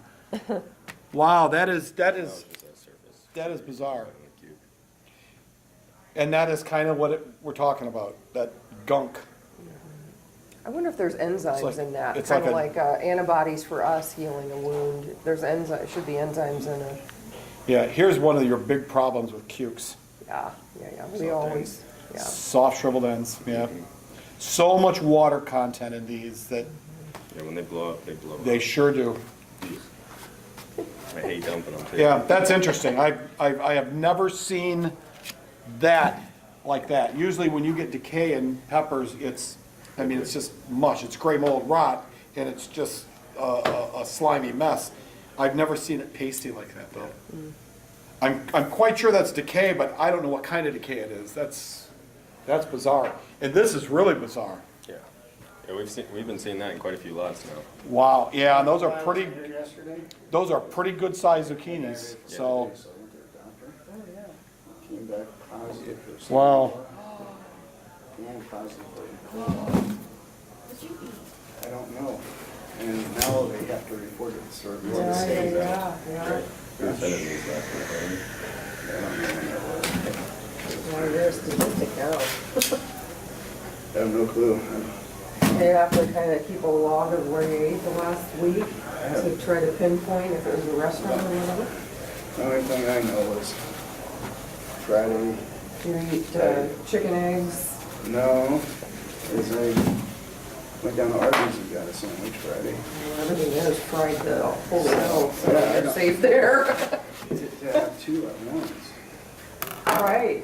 Wow, that is Just that surface. bizarre. And that is kind of what we're talking about, that gunk. I wonder if there's enzymes like- in that, it's kind of like like antibodies for us healing a wound. There's enzymes, should be enzymes in it. Yeah, here's one of your big problems with cukes. Yeah. We Soft always, yeah. Soft shriveled ends, yeah. So much water content in these that Yeah, when they blow up, they blow up. they sure do. I hate dumping them too. Yeah, that's interesting. I have never seen that like that. Usually when you get decay in peppers, it's just mush. It's gray mold rot, and it's just a slimy mess. I've never seen it pasty like that, though. I'm quite sure that's decay, but I don't know what kind of decay it is. That's bizarre. And this is really bizarre. Yeah. Yeah, we've been seeing that in quite a few lots now. Wow, yeah, and those are pretty Yesterday? good sized zucchinis, so, Came back positive. wow. And positive. I don't know. And now they have to report it, so it really stays out. Right. We were sending these last week, right? I don't know when that was. Well, you're a statistic now. I have no clue. they have to kind of keep a log of where you ate the last week to try to pinpoint if it was a restaurant or whatever? The only thing I know is Friday, You eat chicken eggs? no, is I went down to Arby's and got a sandwich Friday. Everything is fried though. Holy hell, so Yeah, I they're know. safe there. To have two at once. Right,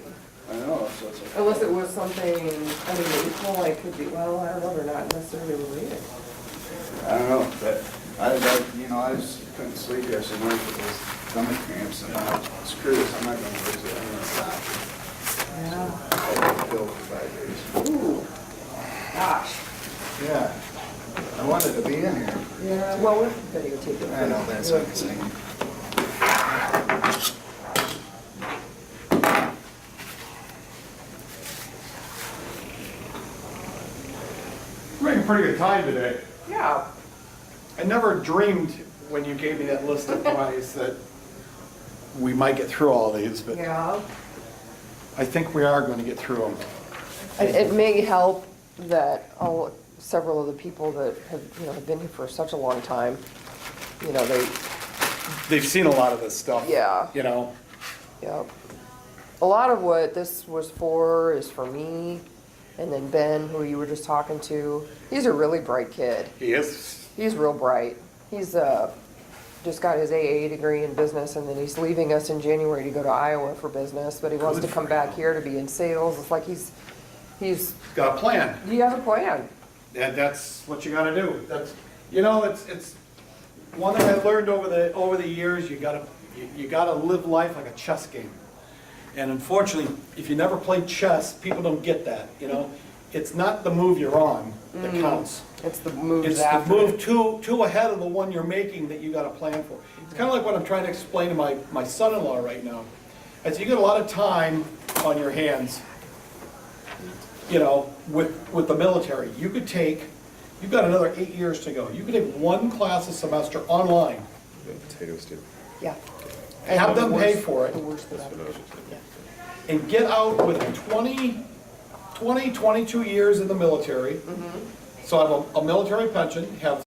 I know, so it's like. unless it was something unusual, like could be, well, I don't know, they're not necessarily related. I don't know, but I just couldn't sleep yesterday night with those stomach cramps and I'm like, screw this, I'm not gonna visit, I'm gonna stop. Yeah. I got a pill for 5 days. Ooh, gosh. Yeah, I wanted to be in here. Yeah, well, we're videotaping. I know, that's what I'm saying. We're making a pretty good time today. Yeah. I never dreamed when you gave me that list of pies that we might get through all these, but Yeah. I think we are going to get through them. It may help that several of the people that have been here for such a long time, They've seen a lot of this stuff. Yeah. Yeah. A lot of what this was for is for me, and then Ben, who you were just talking to. He's a really bright kid. He is. He's real bright. He's just got his AA degree in business, and then he's leaving us in January to go to Iowa for business, but he wants to Good come for back him. here to be in sales. It's like he's, Got a plan. he has a plan. And that's what you gotta do. It's one thing I learned over the years, you gotta live life like a chess game. And unfortunately, if you never played chess, people don't get that, It's not the move you're on that counts. It's the moves It's the after. move two ahead of the one you're making that you gotta plan for. It's kinda like what I'm trying to explain to my son-in-law right now. I said, you got a lot of time on your hands, with the military. You've got another 8 years to go. You could take one class a semester online, Potatoes too. Yeah. have them pay for it, The worst of that. and get out with 22 years in the military. So I have a military pension, have